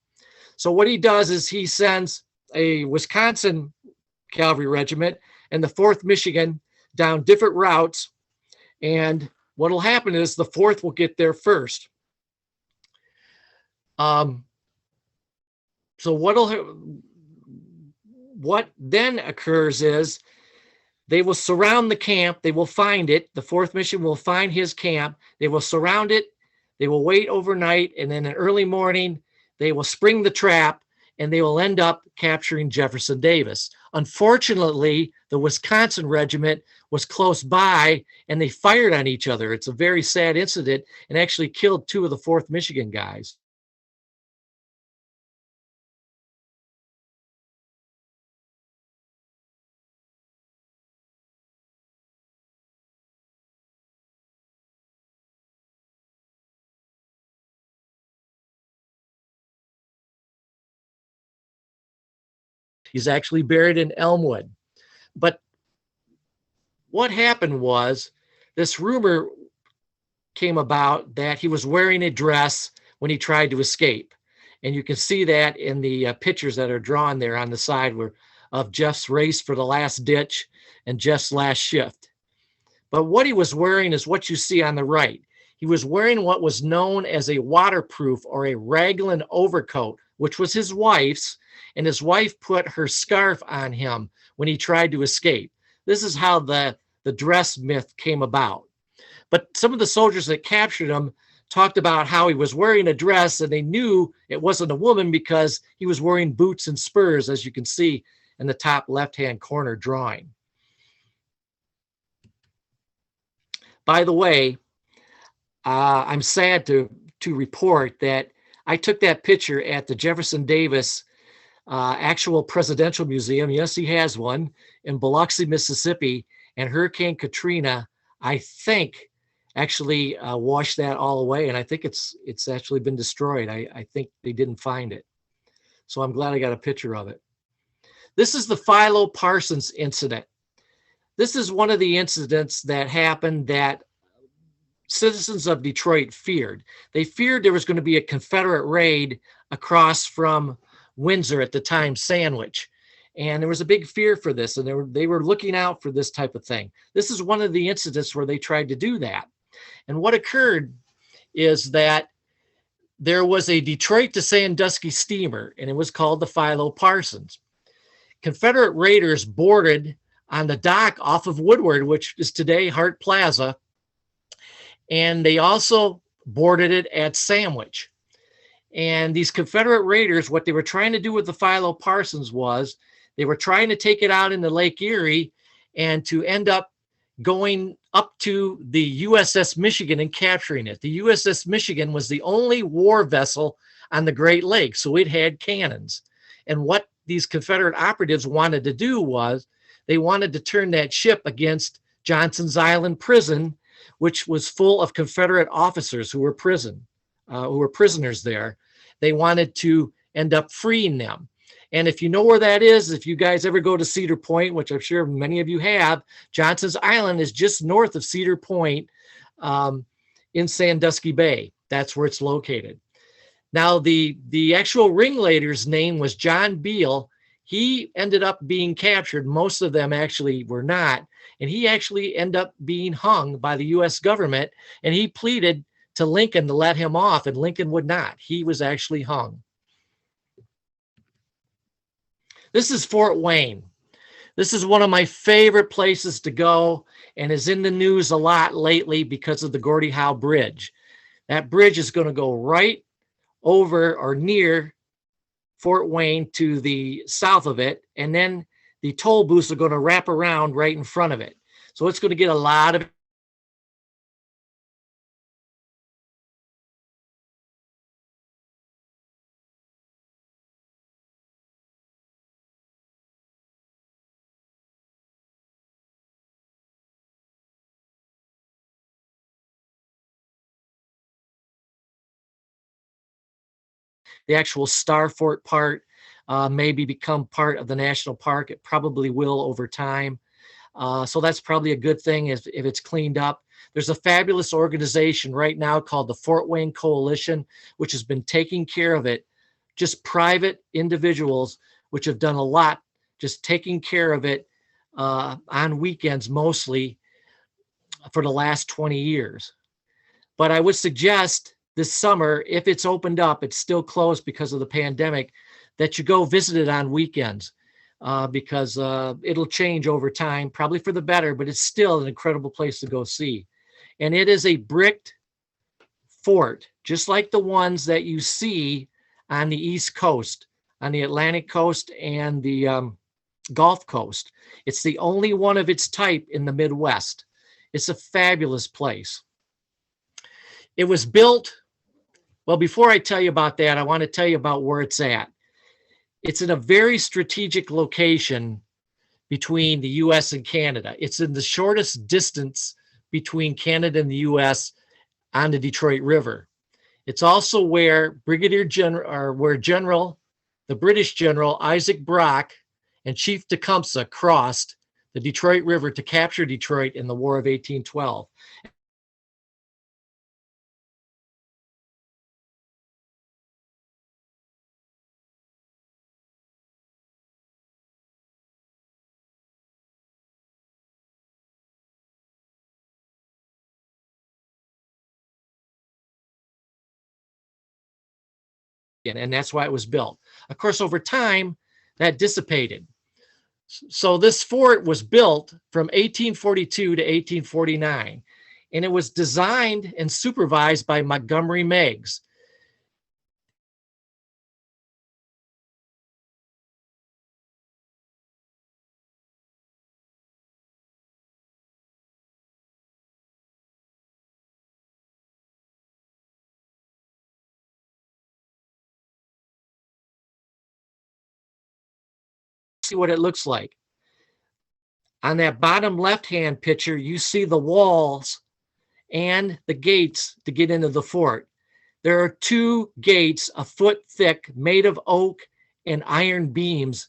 So what he does is he sends a Wisconsin cavalry regiment and the 4th Michigan down different routes. And what will happen is the 4th will get there first. So what then occurs is they will surround the camp. They will find it. The 4th Michigan will find his camp. They will surround it. They will wait overnight. And then in early morning, they will spring the trap, and they will end up capturing Jefferson Davis. Unfortunately, the Wisconsin regiment was close by, and they fired on each other. It's a very sad incident, and actually killed 2 of the 4th Michigan guys. He's actually buried in Elmwood. But what happened was, this rumor came about that he was wearing a dress when he tried to escape. And you can see that in the pictures that are drawn there on the side of Jeff's race for the last ditch and Jeff's last shift. But what he was wearing is what you see on the right. He was wearing what was known as a waterproof or a raglan overcoat, which was his wife's, and his wife put her scarf on him when he tried to escape. This is how the dress myth came about. But some of the soldiers that captured him talked about how he was wearing a dress, and they knew it wasn't a woman because he was wearing boots and spurs, as you can see in the top left-hand corner drawing. By the way, I'm sad to report that I took that picture at the Jefferson Davis actual presidential museum. Yes, he has one in Biloxi, Mississippi, and Hurricane Katrina, I think, actually washed that all away, and I think it's actually been destroyed. I think they didn't find it. So I'm glad I got a picture of it. This is the PHILO Parsons incident. This is one of the incidents that happened that citizens of Detroit feared. They feared there was going to be a Confederate raid across from Windsor, at the time Sandwich. And there was a big fear for this, and they were looking out for this type of thing. This is one of the incidents where they tried to do that. And what occurred is that there was a Detroit to Sandusky steamer, and it was called the PHILO PARSONS. Confederate raiders boarded on the dock off of Woodward, which is today Hart Plaza, and they also boarded it at Sandwich. And these Confederate raiders, what they were trying to do with the PHILO PARSONS was they were trying to take it out into Lake Erie and to end up going up to the USS Michigan and capturing it. The USS Michigan was the only war vessel on the Great Lakes, so it had cannons. And what these Confederate operatives wanted to do was they wanted to turn that ship against Johnson's Island prison, which was full of Confederate officers who were prisoners there. They wanted to end up freeing them. And if you know where that is, if you guys ever go to Cedar Point, which I'm sure many of you have, Johnson's Island is just north of Cedar Point in Sandusky Bay. That's where it's located. Now, the actual ringleader's name was John Beale. He ended up being captured. Most of them actually were not. And he actually ended up being hung by the U.S. government. And he pleaded to Lincoln to let him off, and Lincoln would not. He was actually hung. This is Fort Wayne. This is one of my favorite places to go and is in the news a lot lately because of the Gordie Howe Bridge. That bridge is going to go right over or near Fort Wayne to the south of it, and then the toll booths are going to wrap around right in front of it. So it's going to get a lot of the actual Star Fort part maybe become part of the national park. It probably will over time. So that's probably a good thing if it's cleaned up. There's a fabulous organization right now called the Fort Wayne Coalition, which has been taking care of it. Just private individuals, which have done a lot, just taking care of it on weekends mostly for the last 20 years. But I would suggest this summer, if it's opened up, it's still closed because of the pandemic, that you go visit it on weekends because it'll change over time, probably for the better, but it's still an incredible place to go see. And it is a bricked fort, just like the ones that you see on the East Coast, on the Atlantic coast and the Gulf Coast. It's the only one of its type in the Midwest. It's a fabulous place. It was built, well, before I tell you about that, I want to tell you about where it's at. It's in a very strategic location between the U.S. and Canada. It's in the shortest distance between Canada and the U.S. on the Detroit River. It's also where the British General Isaac Brock and Chief Tecumseh crossed the Detroit River to capture Detroit in the War of 1812. And that's why it was built. Of course, over time, that dissipated. So this fort was built from 1842 to 1849, and it was designed and supervised by Montgomery Meigs. See what it looks like. On that bottom left-hand picture, you see the walls and the gates to get into the fort. There are two gates a foot thick, made of oak and iron beams,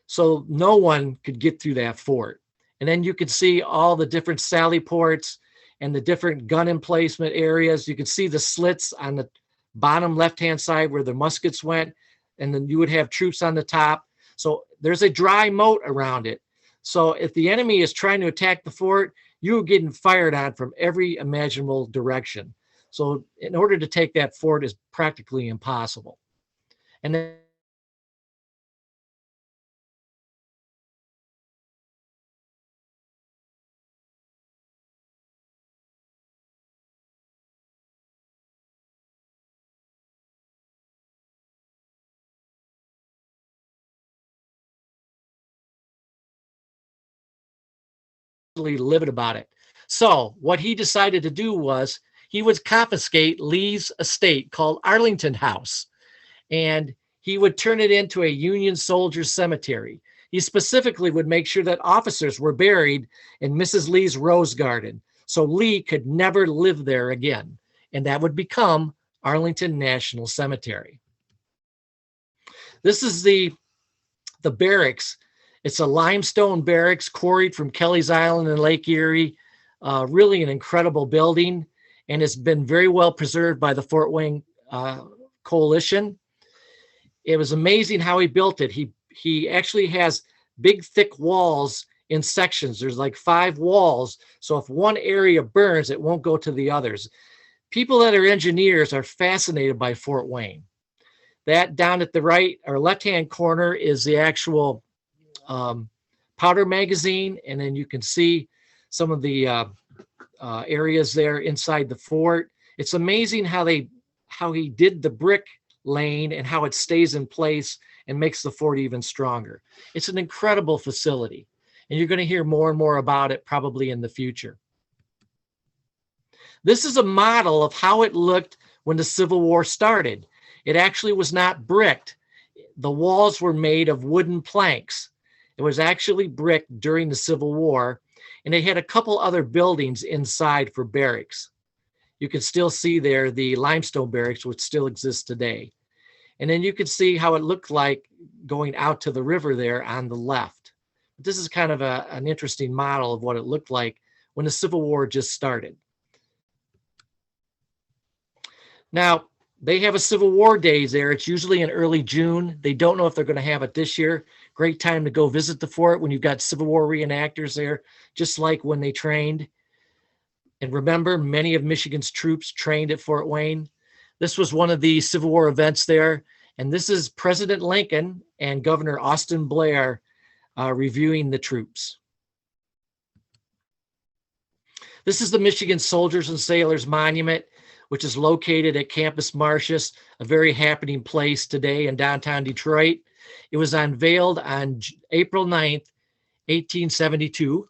so no one could get through that fort. And then you can see all the different sally ports and the different gun emplacement areas. You can see the slits on the bottom left-hand side where the muskets went, and then you would have troops on the top. So there's a dry moat around it. So if the enemy is trying to attack the fort, you're getting fired on from every imaginable direction. So in order to take that fort is practically impossible. And then livid about it. So what he decided to do was he would confiscate Lee's estate called Arlington House, and he would turn it into a Union soldiers cemetery. He specifically would make sure that officers were buried in Mrs. Lee's rose garden, so Lee could never live there again, and that would become Arlington National Cemetery. This is the barracks. It's a limestone barracks quarried from Kelly's Island in Lake Erie. Really an incredible building, and it's been very well preserved by the Fort Wayne Coalition. It was amazing how he built it. He actually has big, thick walls in sections. There's like 5 walls. So if one area burns, it won't go to the others. People that are engineers are fascinated by Fort Wayne. That down at the right or left-hand corner is the actual powder magazine. And then you can see some of the areas there inside the fort. It's amazing how he did the brick lane and how it stays in place and makes the fort even stronger. It's an incredible facility, and you're going to hear more and more about it probably in the future. This is a model of how it looked when the Civil War started. It actually was not bricked. The walls were made of wooden planks. It was actually bricked during the Civil War, and they had a couple other buildings inside for barracks. You can still see there the limestone barracks, which still exists today. And then you can see how it looked like going out to the river there on the left. This is kind of an interesting model of what it looked like when the Civil War just started. Now, they have a Civil War days there. It's usually in early June. They don't know if they're going to have it this year. Great time to go visit the fort when you've got Civil War reenactors there, just like when they trained. And remember, many of Michigan's troops trained at Fort Wayne. This was one of the Civil War events there. And this is President Lincoln and Governor Austin Blair reviewing the troops. This is the Michigan Soldiers and Sailors Monument, which is located at Campus Martius, a very happening place today in downtown Detroit. It was unveiled on April 9th, 1872.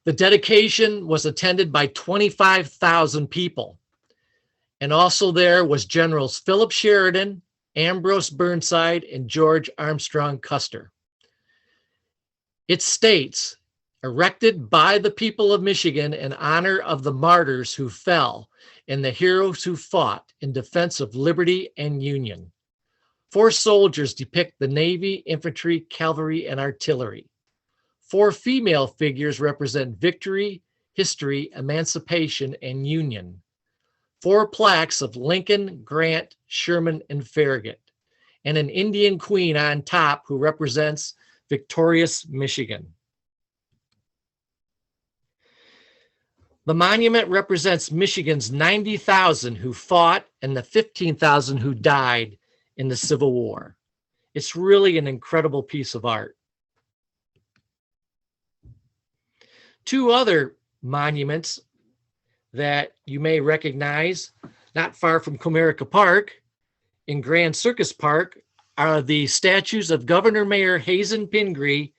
The dedication was attended by 25,000 people. And also there was Generals Philip Sheridan, Ambrose Burnside, and George Armstrong Custer. It states, erected by the people of Michigan in honor of the martyrs who fell and the heroes who fought in defense of liberty and union. 4 soldiers depict the Navy, infantry, cavalry, and artillery. 4 female figures represent victory, history, emancipation, and union. 4 plaques of Lincoln, Grant, Sherman, and Farragut, and an Indian queen on top who represents victorious Michigan. The monument represents Michigan's 90,000 who fought and the 15,000 who died in the Civil War. It's really an incredible piece of art. 2 other monuments that you may recognize, not far from Comerica Park, in Grand Circus Park, are the statues of Governor Mayor Hazen Pingree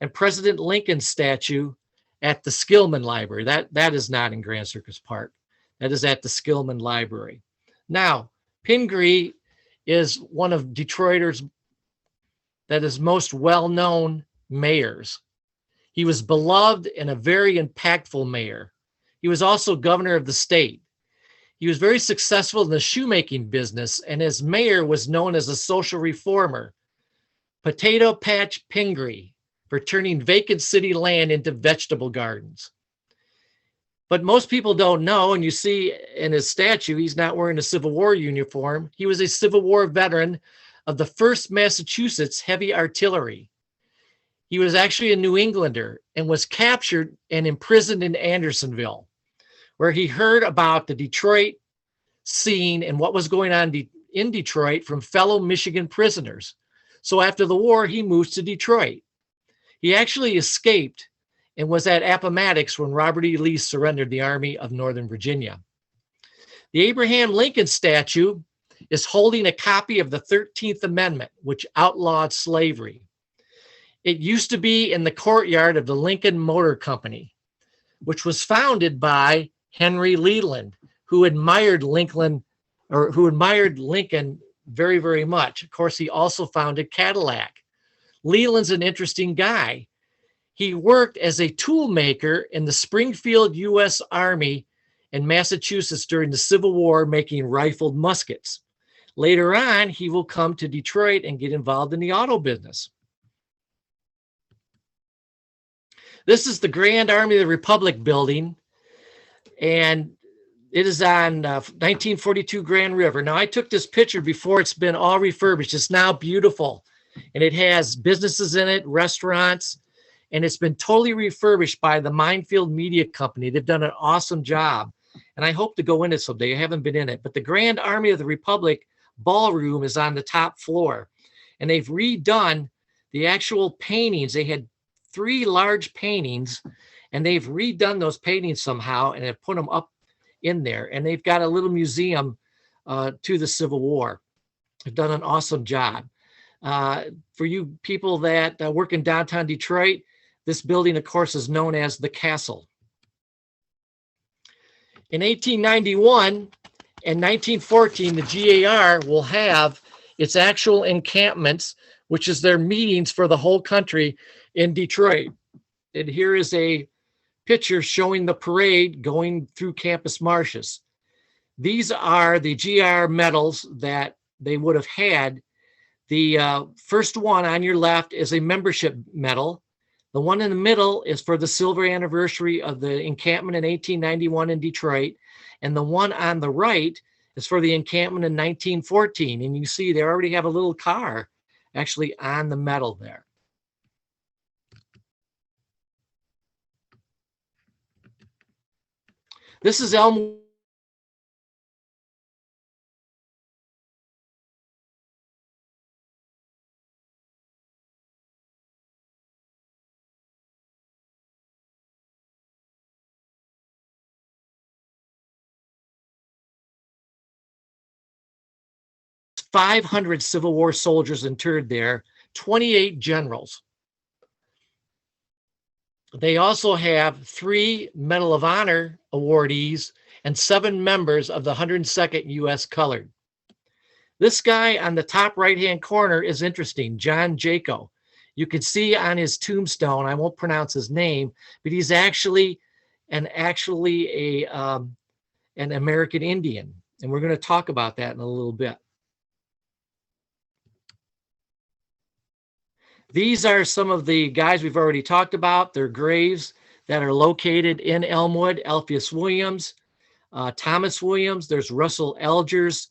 and President Lincoln's statue at the Skillman Library. That is not in Grand Circus Park. That is at the Skillman Library. Now, Pingree is one of Detroiters that is most well-known mayors. He was beloved and a very impactful mayor. He was also governor of the state. He was very successful in the shoemaking business, and as mayor was known as a social reformer. Potato Patch Pingree, for turning vacant city land into vegetable gardens. But most people don't know, and you see in his statue, he's not wearing a Civil War uniform. He was a Civil War veteran of the 1st Massachusetts Heavy Artillery. He was actually a New Englander and was captured and imprisoned in Andersonville, where he heard about the Detroit scene and what was going on in Detroit from fellow Michigan prisoners. So after the war, he moves to Detroit. He actually escaped and was at Appomattox when Robert E. Lee surrendered the Army of Northern Virginia. The Abraham Lincoln statue is holding a copy of the 13th Amendment, which outlawed slavery. It used to be in the courtyard of the Lincoln Motor Company, which was founded by Henry Leland, who admired Lincoln very, very much. Of course, he also founded Cadillac. Leland's an interesting guy. He worked as a tool maker in the Springfield U.S. Army in Massachusetts during the Civil War, making rifled muskets. Later on, he will come to Detroit and get involved in the auto business. This is the Grand Army of the Republic building, and it is on 1942 Grand River. Now, I took this picture before it's been all refurbished. It's now beautiful, and it has businesses in it, restaurants, and it's been totally refurbished by the Minefield Media Company. They've done an awesome job, and I hope to go in it someday. I haven't been in it, but the Grand Army of the Republic ballroom is on the top floor, and they've redone the actual paintings. They had 3 large paintings, and they've redone those paintings somehow and have put them up in there, and they've got a little museum to the Civil War. They've done an awesome job. For you people that work in downtown Detroit, this building, of course, is known as the Castle. In 1891 and 1914, the GAR will have its actual encampments, which is their meetings for the whole country in Detroit. And here is a picture showing the parade going through campus marshes. These are the GR medals that they would have had. The first one on your left is a membership medal. The one in the middle is for the silver anniversary of the encampment in 1891 in Detroit. And the one on the right is for the encampment in 1914. And you see they already have a little car actually on the medal there. This is Elmwood. 500 Civil War soldiers interred there, 28 generals. They also have 3 Medal of Honor awardees and 7 members of the 102nd U.S. Colored. This guy on the top right-hand corner is interesting, John Jaco. You can see on his tombstone, I won't pronounce his name, but he's actually an American Indian. And we're going to talk about that in a little bit. These are some of the guys we've already talked about. Their graves that are located in Elmwood: Alpheus Williams, Thomas Williams. There's Russell Alger's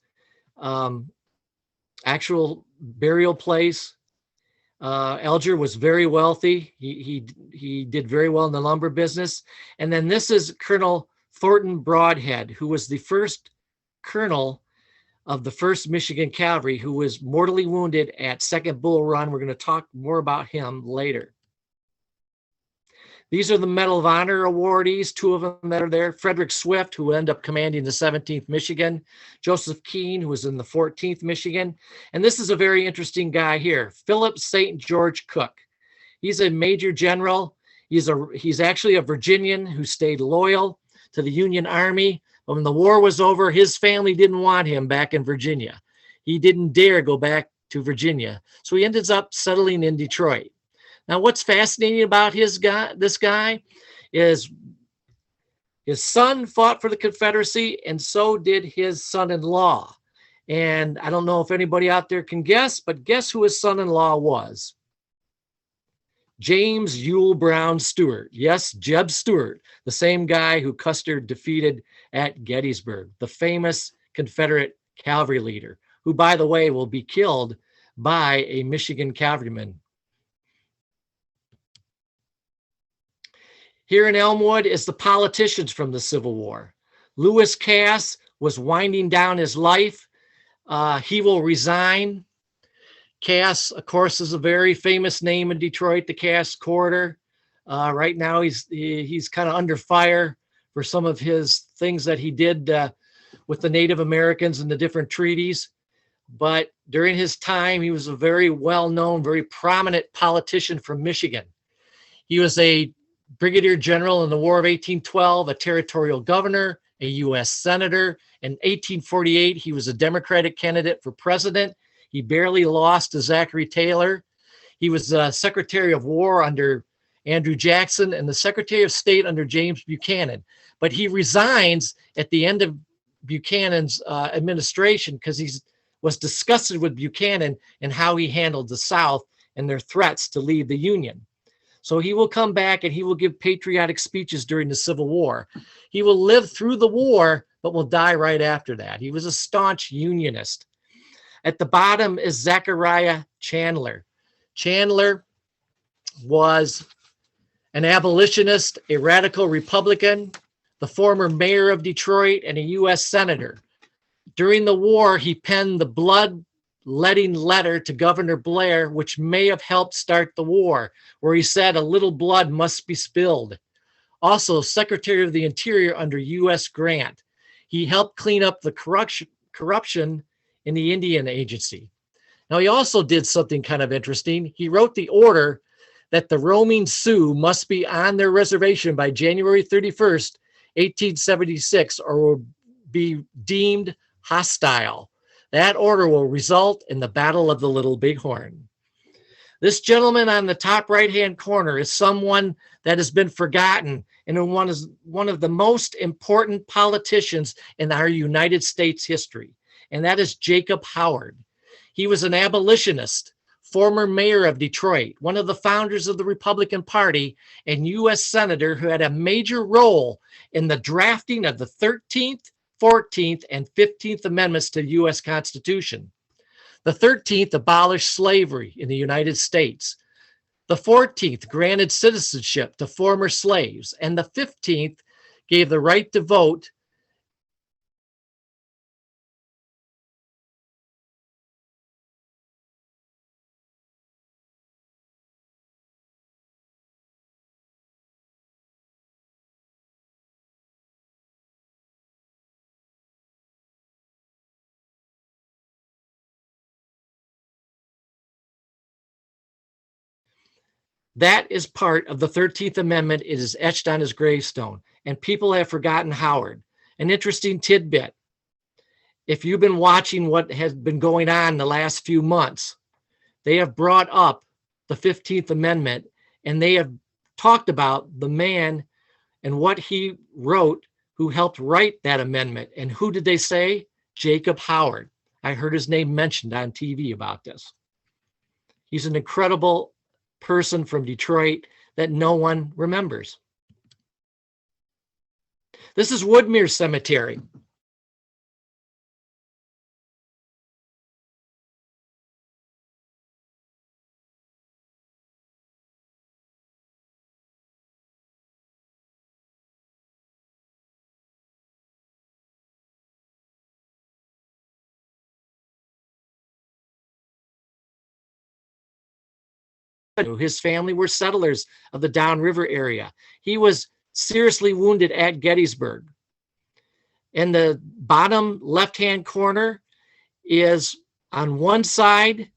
actual burial place. Alger was very wealthy. He did very well in the lumber business. And then this is Colonel Thornton Broadhead, who was the first colonel of the 1st Michigan Cavalry, who was mortally wounded at 2nd Bull Run. We're going to talk more about him later. These are the Medal of Honor awardees, 2 of them that are there. Frederick Swift, who ended up commanding the 17th Michigan. Joseph Keene, who was in the 14th Michigan. And this is a very interesting guy here, Philip St. George Cook. He's a major general. He's actually a Virginian who stayed loyal to the Union Army. But when the war was over, his family didn't want him back in Virginia. He didn't dare go back to Virginia. So he ends up settling in Detroit. Now, what's fascinating about this guy is his son fought for the Confederacy, and so did his son-in-law. And I don't know if anybody out there can guess, but guess who his son-in-law was? James Yule Brown Stewart. Yes, Jeb Stuart, the same guy who Custer defeated at Gettysburg, the famous Confederate cavalry leader, who, by the way, will be killed by a Michigan cavalryman. Here in Elmwood is the politicians from the Civil War. Lewis Cass was winding down his life. He will resign. Cass, of course, is a very famous name in Detroit, the Cass Corridor. Right now, he's kind of under fire for some of his things that he did with the Native Americans and the different treaties. But during his time, he was a very well-known, very prominent politician from Michigan. He was a brigadier general in the War of 1812, a territorial governor, a U.S. senator. In 1848, he was a Democratic candidate for president. He barely lost to Zachary Taylor. He was Secretary of War under Andrew Jackson and the Secretary of State under James Buchanan. But he resigns at the end of Buchanan's administration because he was disgusted with Buchanan and how he handled the South and their threats to leave the Union. So he will come back and he will give patriotic speeches during the Civil War. He will live through the war, but will die right after that. He was a staunch Unionist. At the bottom is Zechariah Chandler. Chandler was an abolitionist, a radical Republican, the former mayor of Detroit, and a U.S. senator. During the war, he penned the blood-letting letter to Governor Blair, which may have helped start the war, where he said a little blood must be spilled. Also, Secretary of the Interior under U.S. Grant. He helped clean up the corruption in the Indian Agency. Now, he also did something kind of interesting. He wrote the order that the roaming Sioux must be on their reservation by January 31st, 1876, or will be deemed hostile. That order will result in the Battle of the Little Bighorn. This gentleman on the top right-hand corner is someone that has been forgotten and one of the most important politicians in our United States history, and that is Jacob Howard. He was an abolitionist, former mayor of Detroit, one of the founders of the Republican Party, and U.S. senator who had a major role in the drafting of the 13th, 14th, and 15th Amendments to the U.S. Constitution. The 13th abolished slavery in the United States. The 14th granted citizenship to former slaves, and the 15th gave the right to vote That is part of the 13th Amendment. It is etched on his gravestone, and people have forgotten Howard. An interesting tidbit. If you've been watching what has been going on the last few months, they have brought up the 15th Amendment, and they have talked about the man and what he wrote who helped write that amendment. And who did they say? Jacob Howard. I heard his name mentioned on TV about this. He's an incredible person from Detroit that no one remembers. This is Woodmere Cemetery. His family were settlers of the downriver area. He was seriously wounded at Gettysburg. In the bottom left-hand corner is, on one side,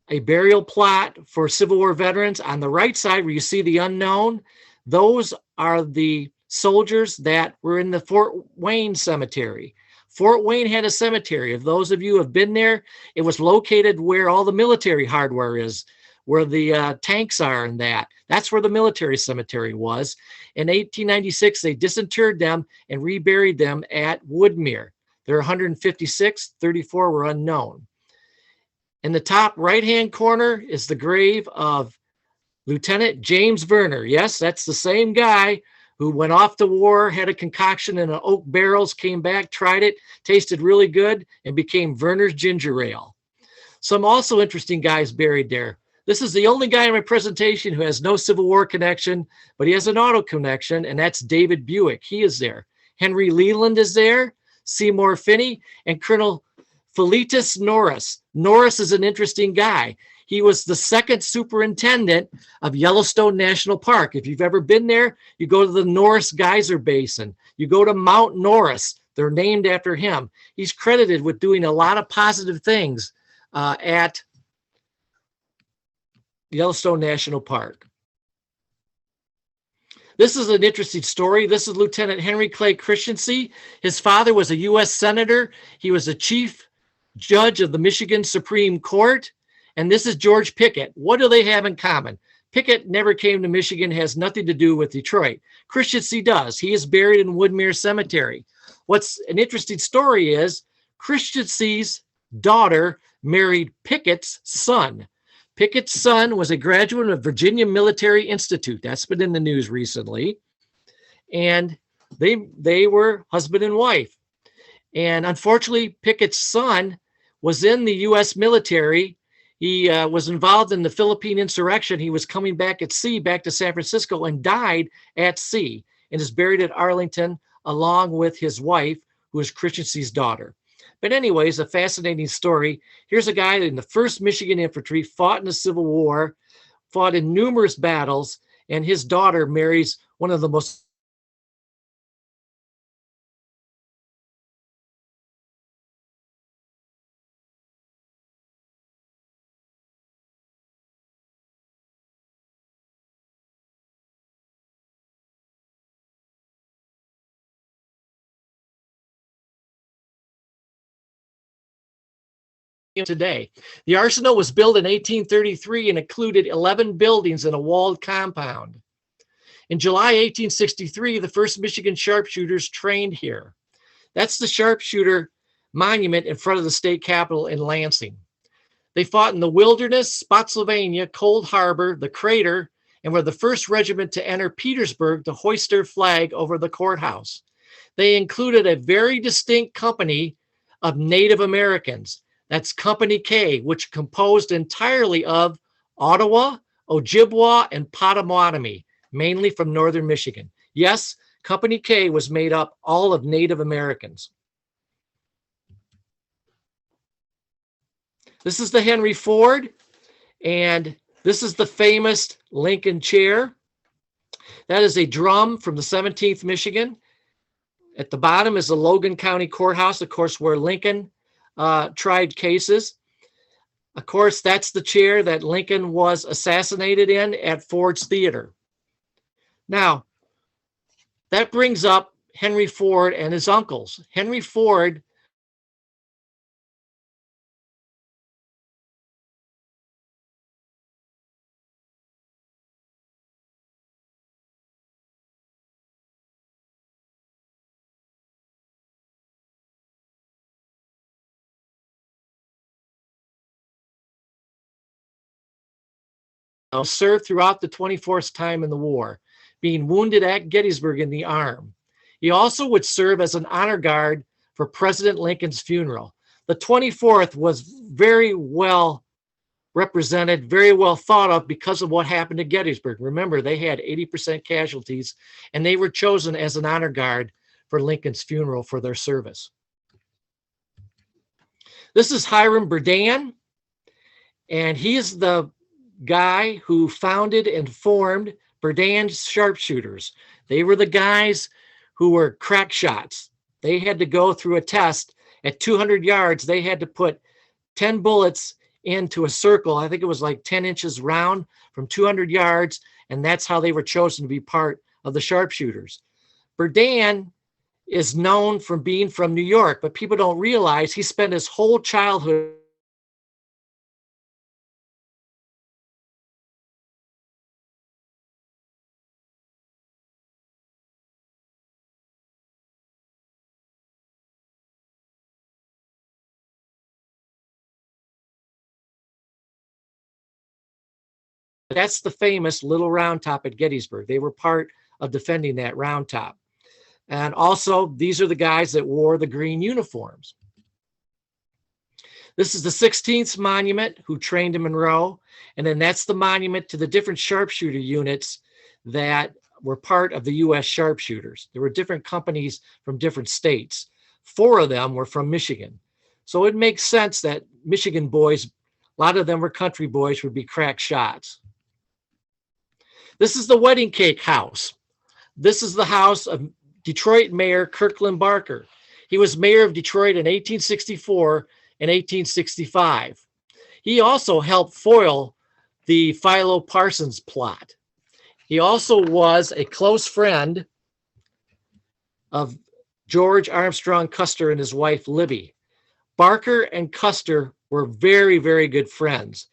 a burial plot for Civil War veterans. On the right side, where you see the unknown, those are the soldiers that were in the Fort Wayne Cemetery. Fort Wayne had a cemetery. If those of you have been there, it was located where all the military hardware is, where the tanks are and that. That's where the military cemetery was. In 1896, they disinterred them and reburied them at Woodmere. There are 156, 34 were unknown. In the top right-hand corner is the grave of Lieutenant James Verner. Yes, that's the same guy who went off to war, had a concoction in an oak barrels, came back, tried it, tasted really good, and became Verner's Ginger Ale. Some also interesting guys buried there. This is the only guy in my presentation who has no Civil War connection, but he has an auto connection, and that's David Buick. He is there. Henry Leland is there, Seymour Finney, and Colonel Philetus Norris. Norris is an interesting guy. He was the second superintendent of Yellowstone National Park. If you've ever been there, you go to the Norris Geyser Basin. You go to Mount Norris. They're named after him. He's credited with doing a lot of positive things at Yellowstone National Park. This is an interesting story. This is Lieutenant Henry Clay Christensen. His father was a U.S. Senator. He was a chief judge of the Michigan Supreme Court. And this is George Pickett. What do they have in common? Pickett never came to Michigan, has nothing to do with Detroit. Christensen does. He is buried in Woodmere Cemetery. What's an interesting story is Christensen's daughter married Pickett's son. Pickett's son was a graduate of Virginia Military Institute. That's been in the news recently. And they were husband and wife. And unfortunately, Pickett's son was in the U.S. military. He was involved in the Philippine insurrection. He was coming back at sea, back to San Francisco, and died at sea and is buried at Arlington along with his wife, who is Christensen's daughter. But anyways, a fascinating story. Here's a guy in the 1st Michigan Infantry, fought in the Civil War, fought in numerous battles, and his daughter marries one of the most today. The arsenal was built in 1833 and included 11 buildings and a walled compound. In July 1863, the 1st Michigan sharpshooters trained here. That's the sharpshooter monument in front of the state capitol in Lansing. They fought in the Wilderness, Spotsylvania, Cold Harbor, the Crater, and were the first regiment to enter Petersburg to hoist their flag over the courthouse. They included a very distinct company of Native Americans. That's Company K, which composed entirely of Ottawa, Ojibwa, and Potawatomi, mainly from northern Michigan. Yes, Company K was made up all of Native Americans. This is the Henry Ford, and this is the famous Lincoln chair. That is a drum from the 17th Michigan. At the bottom is the Logan County Courthouse, of course, where Lincoln tried cases. Of course, that's the chair that Lincoln was assassinated in at Ford's Theater. Now, that brings up Henry Ford and his uncles. Henry Ford served throughout the 24th time in the war, being wounded at Gettysburg in the arm. He also would serve as an honor guard for President Lincoln's funeral. The 24th was very well represented, very well thought of because of what happened at Gettysburg. Remember, they had 80% casualties, and they were chosen as an honor guard for Lincoln's funeral for their service. This is Hiram Berdan, and he is the guy who founded and formed Berdan's sharpshooters. They were the guys who were crack shots. They had to go through a test at 200 yards. They had to put 10 bullets into a circle. I think it was like 10 inches round from 200 yards. And that's how they were chosen to be part of the sharpshooters. Berdan is known for being from New York, but people don't realize he spent his whole childhood That's the famous Little Round Top at Gettysburg. They were part of defending that round top. And also, these are the guys that wore the green uniforms. This is the 16th monument who trained in Monroe. And then that's the monument to the different sharpshooter units that were part of the U.S. sharpshooters. There were different companies from different states. 4 of them were from Michigan. So it makes sense that Michigan boys, a lot of them were country boys, would be crack shots. This is the wedding cake house. This is the house of Detroit Mayor Kirkland Barker. He was mayor of Detroit in 1864 and 1865. He also helped foil the PHILO PARSONS plot. He also was a close friend of George Armstrong Custer and his wife, Libby. Barker and Custer were very, very good friends.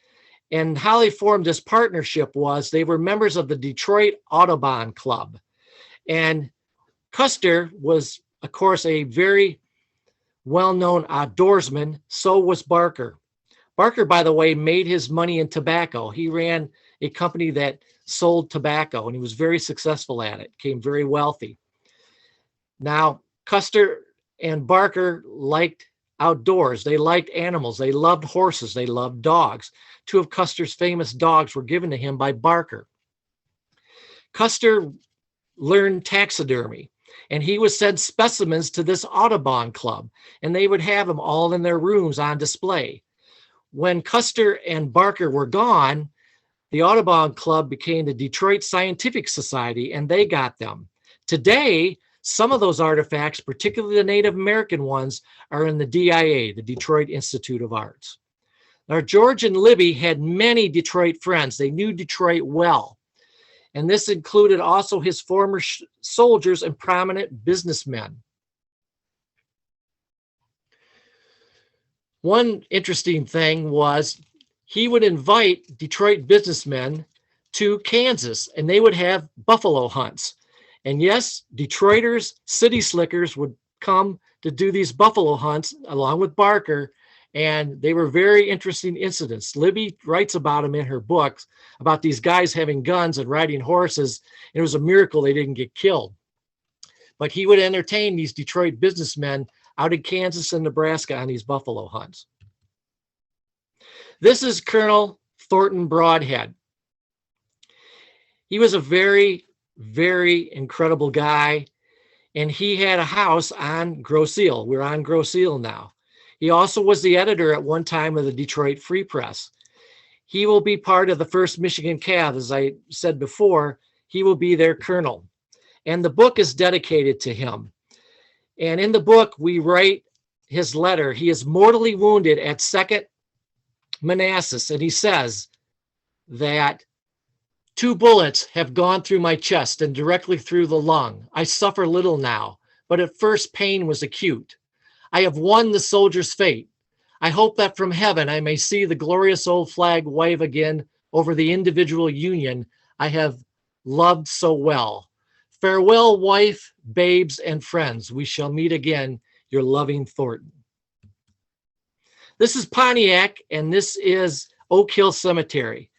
And how they formed this partnership was they were members of the Detroit Audubon Club. And Custer was, of course, a very well-known outdoorsman. So was Barker. Barker, by the way, made his money in tobacco. He ran a company that sold tobacco, and he was very successful at it, became very wealthy. Now, Custer and Barker liked outdoors. They liked animals. They loved horses. They loved dogs. 2 of Custer's famous dogs were given to him by Barker. Custer learned taxidermy, and he would send specimens to this Audubon Club, and they would have them all in their rooms on display. When Custer and Barker were gone, the Audubon Club became the Detroit Scientific Society, and they got them. Today, some of those artifacts, particularly the Native American ones, are in the DIA, the Detroit Institute of Arts. Now, George and Libby had many Detroit friends. They knew Detroit well. And this included also his former soldiers and prominent businessmen. One interesting thing was he would invite Detroit businessmen to Kansas, and they would have buffalo hunts. And yes, Detroiters, city slickers would come to do these buffalo hunts along with Barker, and they were very interesting incidents. Libby writes about them in her books, about these guys having guns and riding horses. It was a miracle they didn't get killed. But he would entertain these Detroit businessmen out in Kansas and Nebraska on these buffalo hunts. This is Colonel Thornton Broadhead. He was a very, very incredible guy, and he had a house on Grosse Ile. We're on Grosse Ile now. He also was the editor at one time of the Detroit Free Press. He will be part of the 1st Michigan Cav, as I said before. He will be their colonel. And the book is dedicated to him. And in the book, we write his letter. He is mortally wounded at 2nd Manassas, and he says that 2 bullets have gone through my chest and directly through the lung. I suffer little now, but at first pain was acute. I have won the soldier's fate. I hope that from heaven I may see the glorious old flag wave again over the individual Union I have loved so well. Farewell, wife, babes, and friends. We shall meet again, your loving Thornton. This is Pontiac, and this is Oak Hill Cemetery.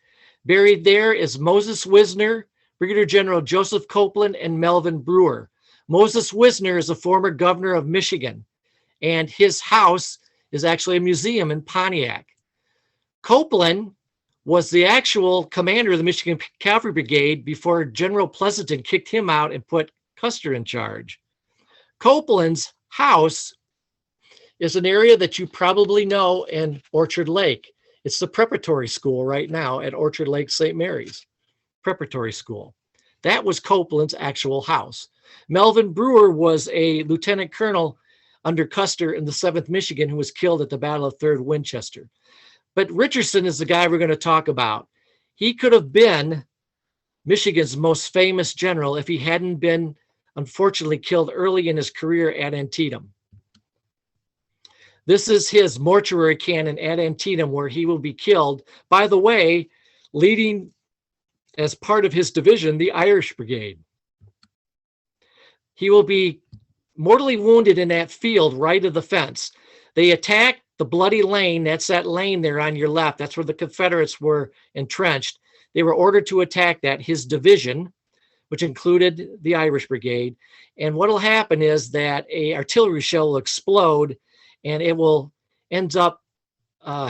Buried there is Moses Wisner, Brigadier General Joseph Copeland, and Melvin Brewer. Moses Wisner is a former governor of Michigan, and his house is actually a museum in Pontiac. Copeland was the actual commander of the Michigan Cavalry Brigade before General Pleasanton kicked him out and put Custer in charge. Copeland's house is an area that you probably know in Orchard Lake. It's the preparatory school right now at Orchard Lake St. Mary's preparatory school. That was Copeland's actual house. Melvin Brewer was a lieutenant colonel under Custer in the 7th Michigan who was killed at the Battle of 3rd Winchester. But Richardson is the guy we're going to talk about. He could have been Michigan's most famous general if he hadn't been, unfortunately, killed early in his career at Antietam. This is his mortuary cannon at Antietam, where he will be killed, by the way, leading as part of his division, the Irish Brigade. He will be mortally wounded in that field right of the fence. They attacked the Bloody Lane. That's that lane there on your left. That's where the Confederates were entrenched. They were ordered to attack that, his division, which included the Irish Brigade. And what will happen is that a artillery shell will explode and it will end up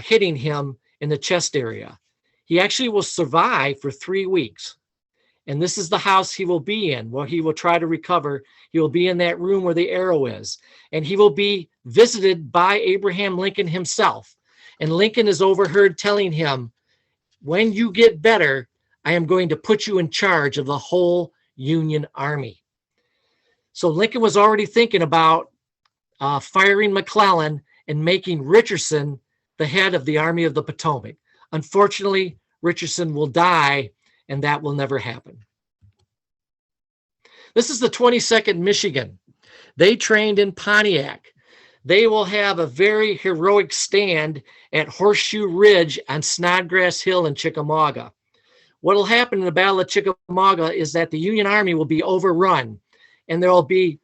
hitting him in the chest area. He actually will survive for 3 weeks. And this is the house he will be in, where he will try to recover. He will be in that room where the arrow is. And he will be visited by Abraham Lincoln himself. And Lincoln is overheard telling him, when you get better, I am going to put you in charge of the whole Union Army. So Lincoln was already thinking about firing McClellan and making Richardson the head of the Army of the Potomac. Unfortunately, Richardson will die, and that will never happen. This is the 22nd Michigan. They trained in Pontiac. They will have a very heroic stand at Horseshoe Ridge on Snodgrass Hill in Chickamauga. What will happen in the Battle of Chickamauga is that the Union Army will be overrun, and there will be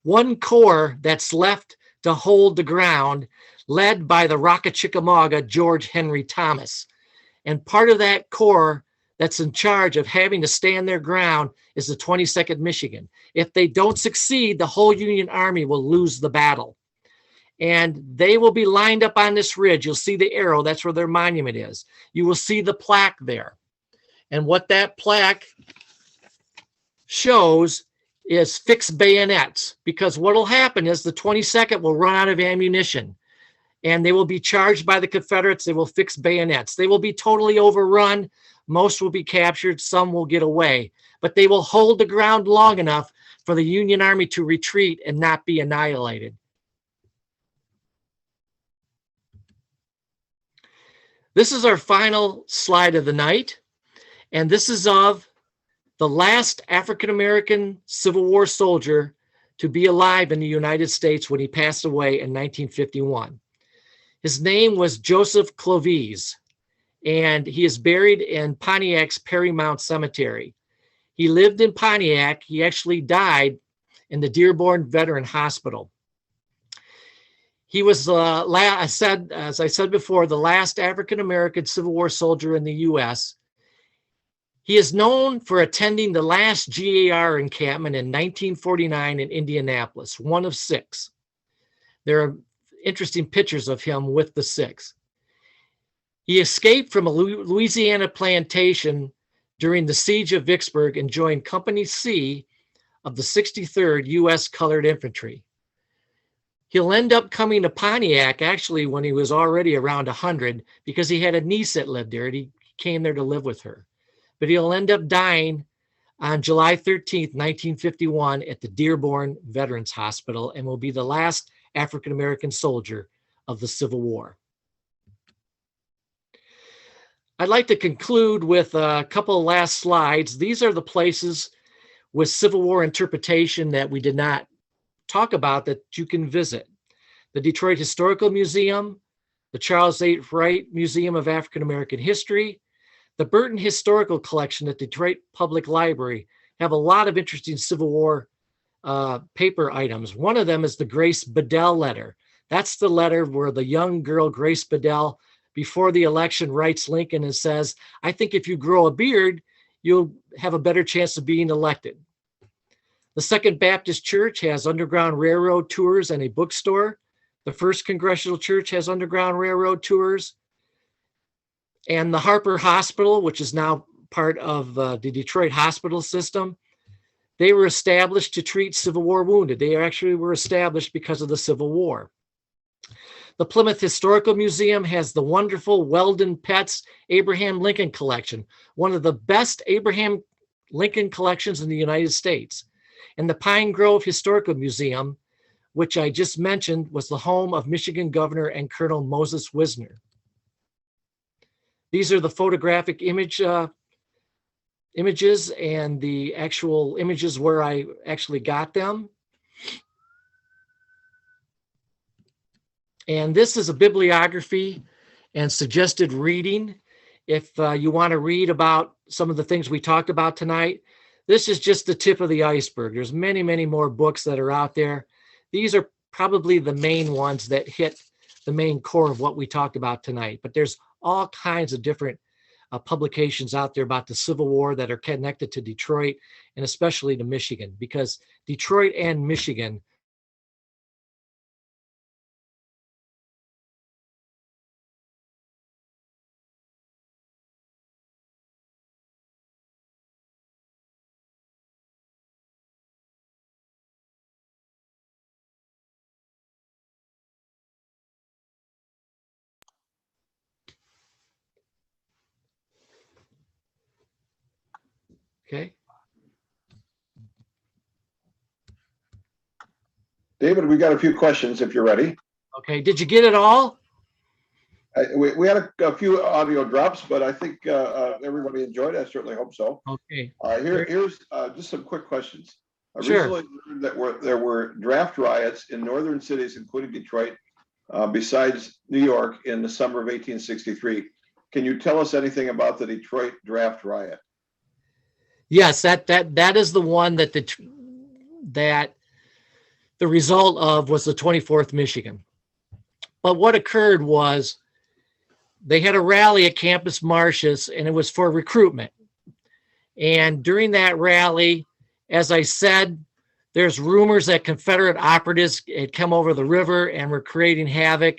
one corps that's left to hold the ground, led by the Rock of Chickamauga, George Henry Thomas. And part of that corps that's in charge of having to stand their ground is the 22nd Michigan. If they don't succeed, the whole Union Army will lose the battle. And they will be lined up on this ridge. You'll see the arrow. That's where their monument is. You will see the plaque there. And what that plaque shows is fixed bayonets, because what will happen is the 22nd will run out of ammunition and they will be charged by the Confederates. They will fix bayonets. They will be totally overrun. Most will be captured. Some will get away, but they will hold the ground long enough for the Union Army to retreat and not be annihilated. This is our final slide of the night, and this is of the last African-American Civil War soldier to be alive in the United States when he passed away in 1951. His name was Joseph Clovis, and he is buried in Pontiac's Perry Mount Cemetery. He lived in Pontiac. He actually died in the Dearborn Veteran Hospital. He was, as I said before, the last African-American Civil War soldier in the U.S. He is known for attending the last GAR encampment in 1949 in Indianapolis, one of 6. There are interesting pictures of him with the 6. He escaped from a Louisiana plantation during the siege of Vicksburg and joined Company C of the 63rd U.S. Colored Infantry. He'll end up coming to Pontiac actually when he was already around 100, because he had a niece that lived there and he came there to live with her. But he'll end up dying on July 13th, 1951 at the Dearborn Veterans Hospital, and will be the last African-American soldier of the Civil War. I'd like to conclude with a couple of last slides. These are the places with Civil War interpretation that we did not talk about that you can visit. The Detroit Historical Museum, the Charles A. Wright Museum of African American History, the Burton Historical Collection at Detroit Public Library have a lot of interesting Civil War paper items. One of them is the Grace Bedell letter. That's the letter where the young girl, Grace Bedell, before the election writes Lincoln and says, I think if you grow a beard, you'll have a better chance of being elected. The Second Baptist Church has Underground Railroad tours and a bookstore. The First Congressional Church has Underground Railroad tours. And the Harper Hospital, which is now part of the Detroit hospital system, they were established to treat Civil War wounded. They actually were established because of the Civil War. The Plymouth Historical Museum has the wonderful Weldon Petts Abraham Lincoln collection, one of the best Abraham Lincoln collections in the United States. And the Pine Grove Historical Museum, which I just mentioned, was the home of Michigan Governor and Colonel Moses Wisner. These are the photographic images and the actual images where I actually got them. And this is a bibliography and suggested reading. If you want to read about some of the things we talked about tonight, this is just the tip of the iceberg. There's many, many more books that are out there. These are probably the main ones that hit the main core of what we talked about tonight, but there's all kinds of different publications out there about the Civil War that are connected to Detroit and especially to Michigan, because Detroit and Michigan. Okay. David, we got a few questions if you're ready. Okay. Did you get it all? We had a few audio drops, but I think everybody enjoyed it. I certainly hope so. Okay. Here's just some quick questions. I Sure. recently learned that there were draft riots in northern cities, including Detroit, besides New York, in the summer of 1863. Can you tell us anything about the Detroit draft riot? Yes, that is the one that the result of was the 24th Michigan. But what occurred was they had a rally at Campus Martius, and it was for recruitment. And during that rally, as I said, there's rumors that Confederate operatives had come over the river and were creating havoc.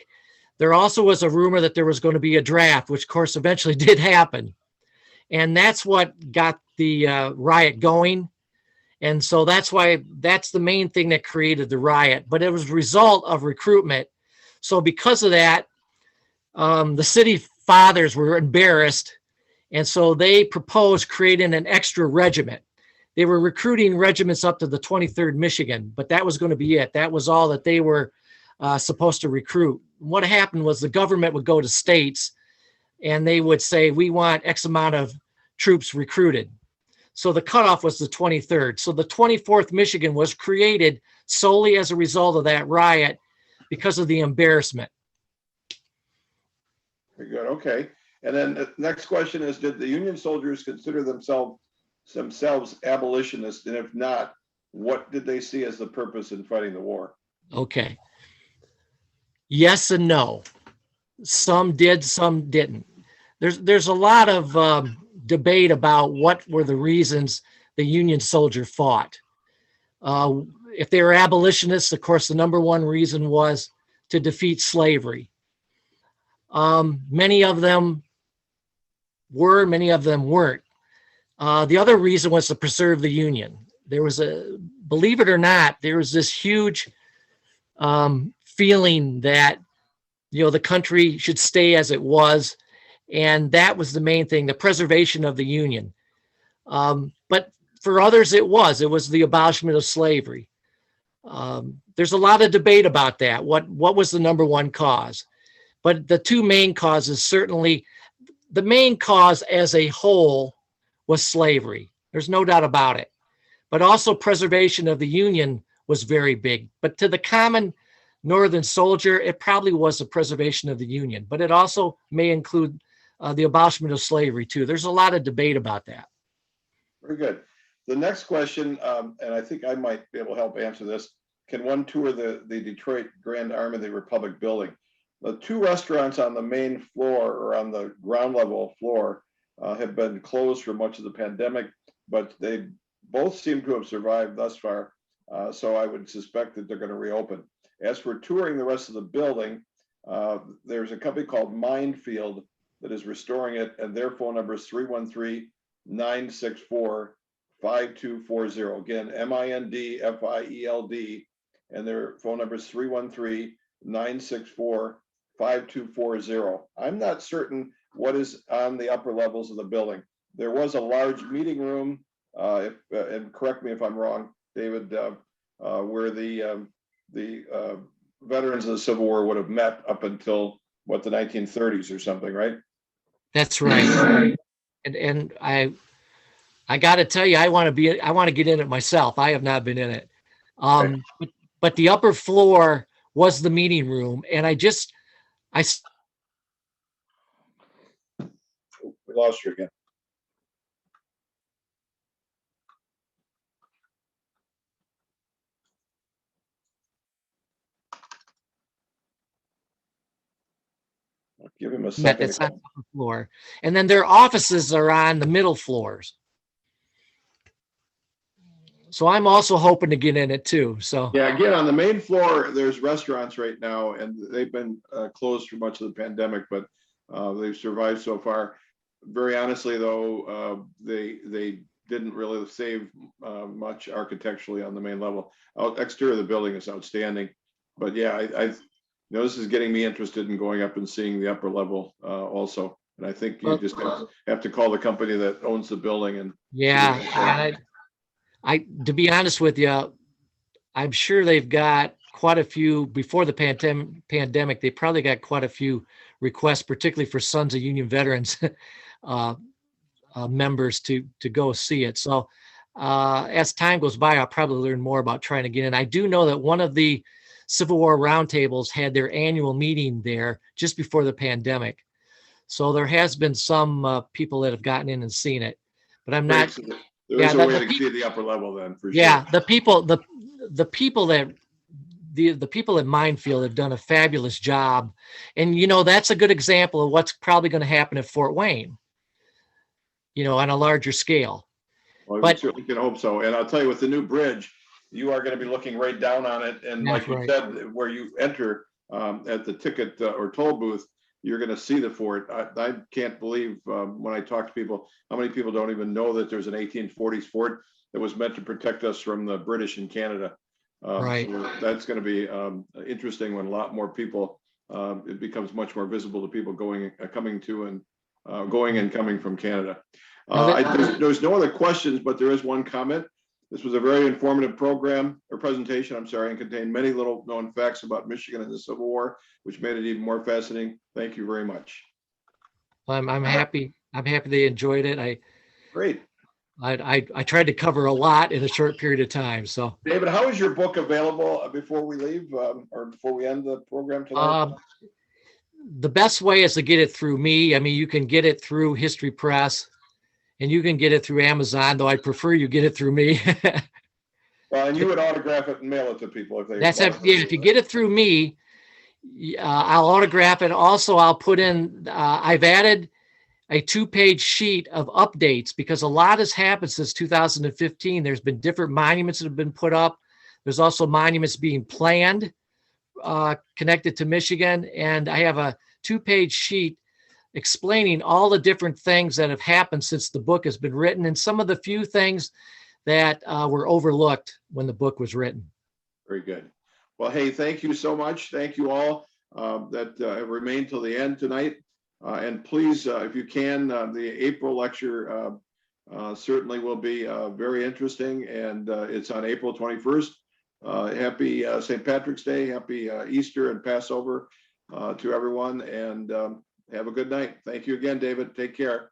There also was a rumor that there was going to be a draft, which of course eventually did happen. And that's what got the riot going. And so that's the main thing that created the riot. But it was a result of recruitment. So because of that, the city fathers were embarrassed. And so they proposed creating an extra regiment. They were recruiting regiments up to the 23rd Michigan, but that was going to be it. That was all that they were supposed to recruit. What happened was the government would go to states and they would say, we want X amount of troops recruited. So the cutoff was the 23rd. So the 24th Michigan was created solely as a result of that riot because of the embarrassment. Very good. Okay. And then the next question is, did the Union soldiers consider themselves abolitionists? And if not, what did they see as the purpose in fighting the war? Okay. Yes and no. Some did, some didn't. There's a lot of debate about what were the reasons the Union soldier fought. If they were abolitionists, of course, the number one reason was to defeat slavery. Many of them were, many of them weren't. The other reason was to preserve the Union. There was believe it or not, there was this huge feeling that, the country should stay as it was. And that was the main thing, the preservation of the Union. But for others, it was the abolishment of slavery. There's a lot of debate about that. What was the number one cause? But the two main causes, certainly, the main cause as a whole was slavery. There's no doubt about it. But also preservation of the Union was very big. But to the common Northern soldier, it probably was the preservation of the Union. But it also may include the abolishment of slavery, too. There's a lot of debate about that. Very good. The next question, and I think I might be able to help answer this. Can one tour the Detroit Grand Army of the Republic building? The two restaurants on the main floor or on the ground level floor have been closed for much of the pandemic, but they both seem to have survived thus far. So I would suspect that they're going to reopen. As for touring the rest of the building, there's a company called Mindfield that is restoring it, and their phone number is 313-964-5240. Again, MINDFIELD, and their phone number is 313-964-5240. I'm not certain what is on the upper levels of the building. There was a large meeting room, and correct me if I'm wrong, David, where the veterans of the Civil War would have met up until the 1930s or something, right? That's right. And I got to tell you, I want to get in it myself. I have not been in it. But the upper floor was the meeting room, and we lost you again. Give him a It's second. on the upper floor. And then their offices are on the middle floors. So I'm also hoping to get in it too. So Yeah, again, on the main floor, there's restaurants right now, and they've been closed for much of the pandemic, but they've survived so far. Very honestly, though, they didn't really save much architecturally on the main level. Exterior of the building is outstanding, but yeah, I this is getting me interested in going up and seeing the upper level also. And I think you just have to call the company that owns the building and yeah, I to be honest with you, I'm sure they've got quite a few before the pandemic. They probably got quite a few requests, particularly for Sons of Union Veterans members to go see it. So as time goes by, I'll probably learn more about trying to get in. I do know that one of the Civil War roundtables had their annual meeting there just before the pandemic. So there has been some people that have gotten in and seen it, but I'm not. so there's a way to see the upper level then for sure. Yeah, the people at Minefield have done a fabulous job, and that's a good example of what's probably going to happen at Fort Wayne. On a larger scale. Well, we certainly can hope so. And I'll tell you, with the new bridge, you are going to be looking right down on it, and like you said, where you enter at the ticket or toll booth, you're going to see the fort. I can't believe when I talk to people, how many people don't even know that there's an 1840s fort that was meant to protect us from the British in Canada. Right. So that's going to be interesting when a lot more people, it becomes much more visible to people going and coming from Canada. There's no other questions, but there is one comment. This was a very informative presentation, and contained many little known facts about Michigan and the Civil War, which made it even more fascinating. Thank you very much. I'm happy. I'm happy they enjoyed it. Great. I tried to cover a lot in a short period of time. So, David, how is your book available before we leave or before we end the program tonight? The best way is to get it through me. I mean, you can get it through History Press, and you can get it through Amazon, though I prefer you get it through me. Well, and you would autograph it and mail it to people if they. If you get it through me, I'll autograph it. Also, I'll put in. I've added a 2-page sheet of updates because a lot has happened since 2015. There's been different monuments that have been put up. There's also monuments being planned connected to Michigan, and I have a 2-page sheet explaining all the different things that have happened since the book has been written and some of the few things that were overlooked when the book was written. Very good. Well, hey, thank you so much. Thank you all that have remained till the end tonight. And please, if you can, the April lecture certainly will be very interesting, and it's on April 21st. Happy St. Patrick's Day, happy Easter and Passover to everyone, and have a good night. Thank you again, David. Take care.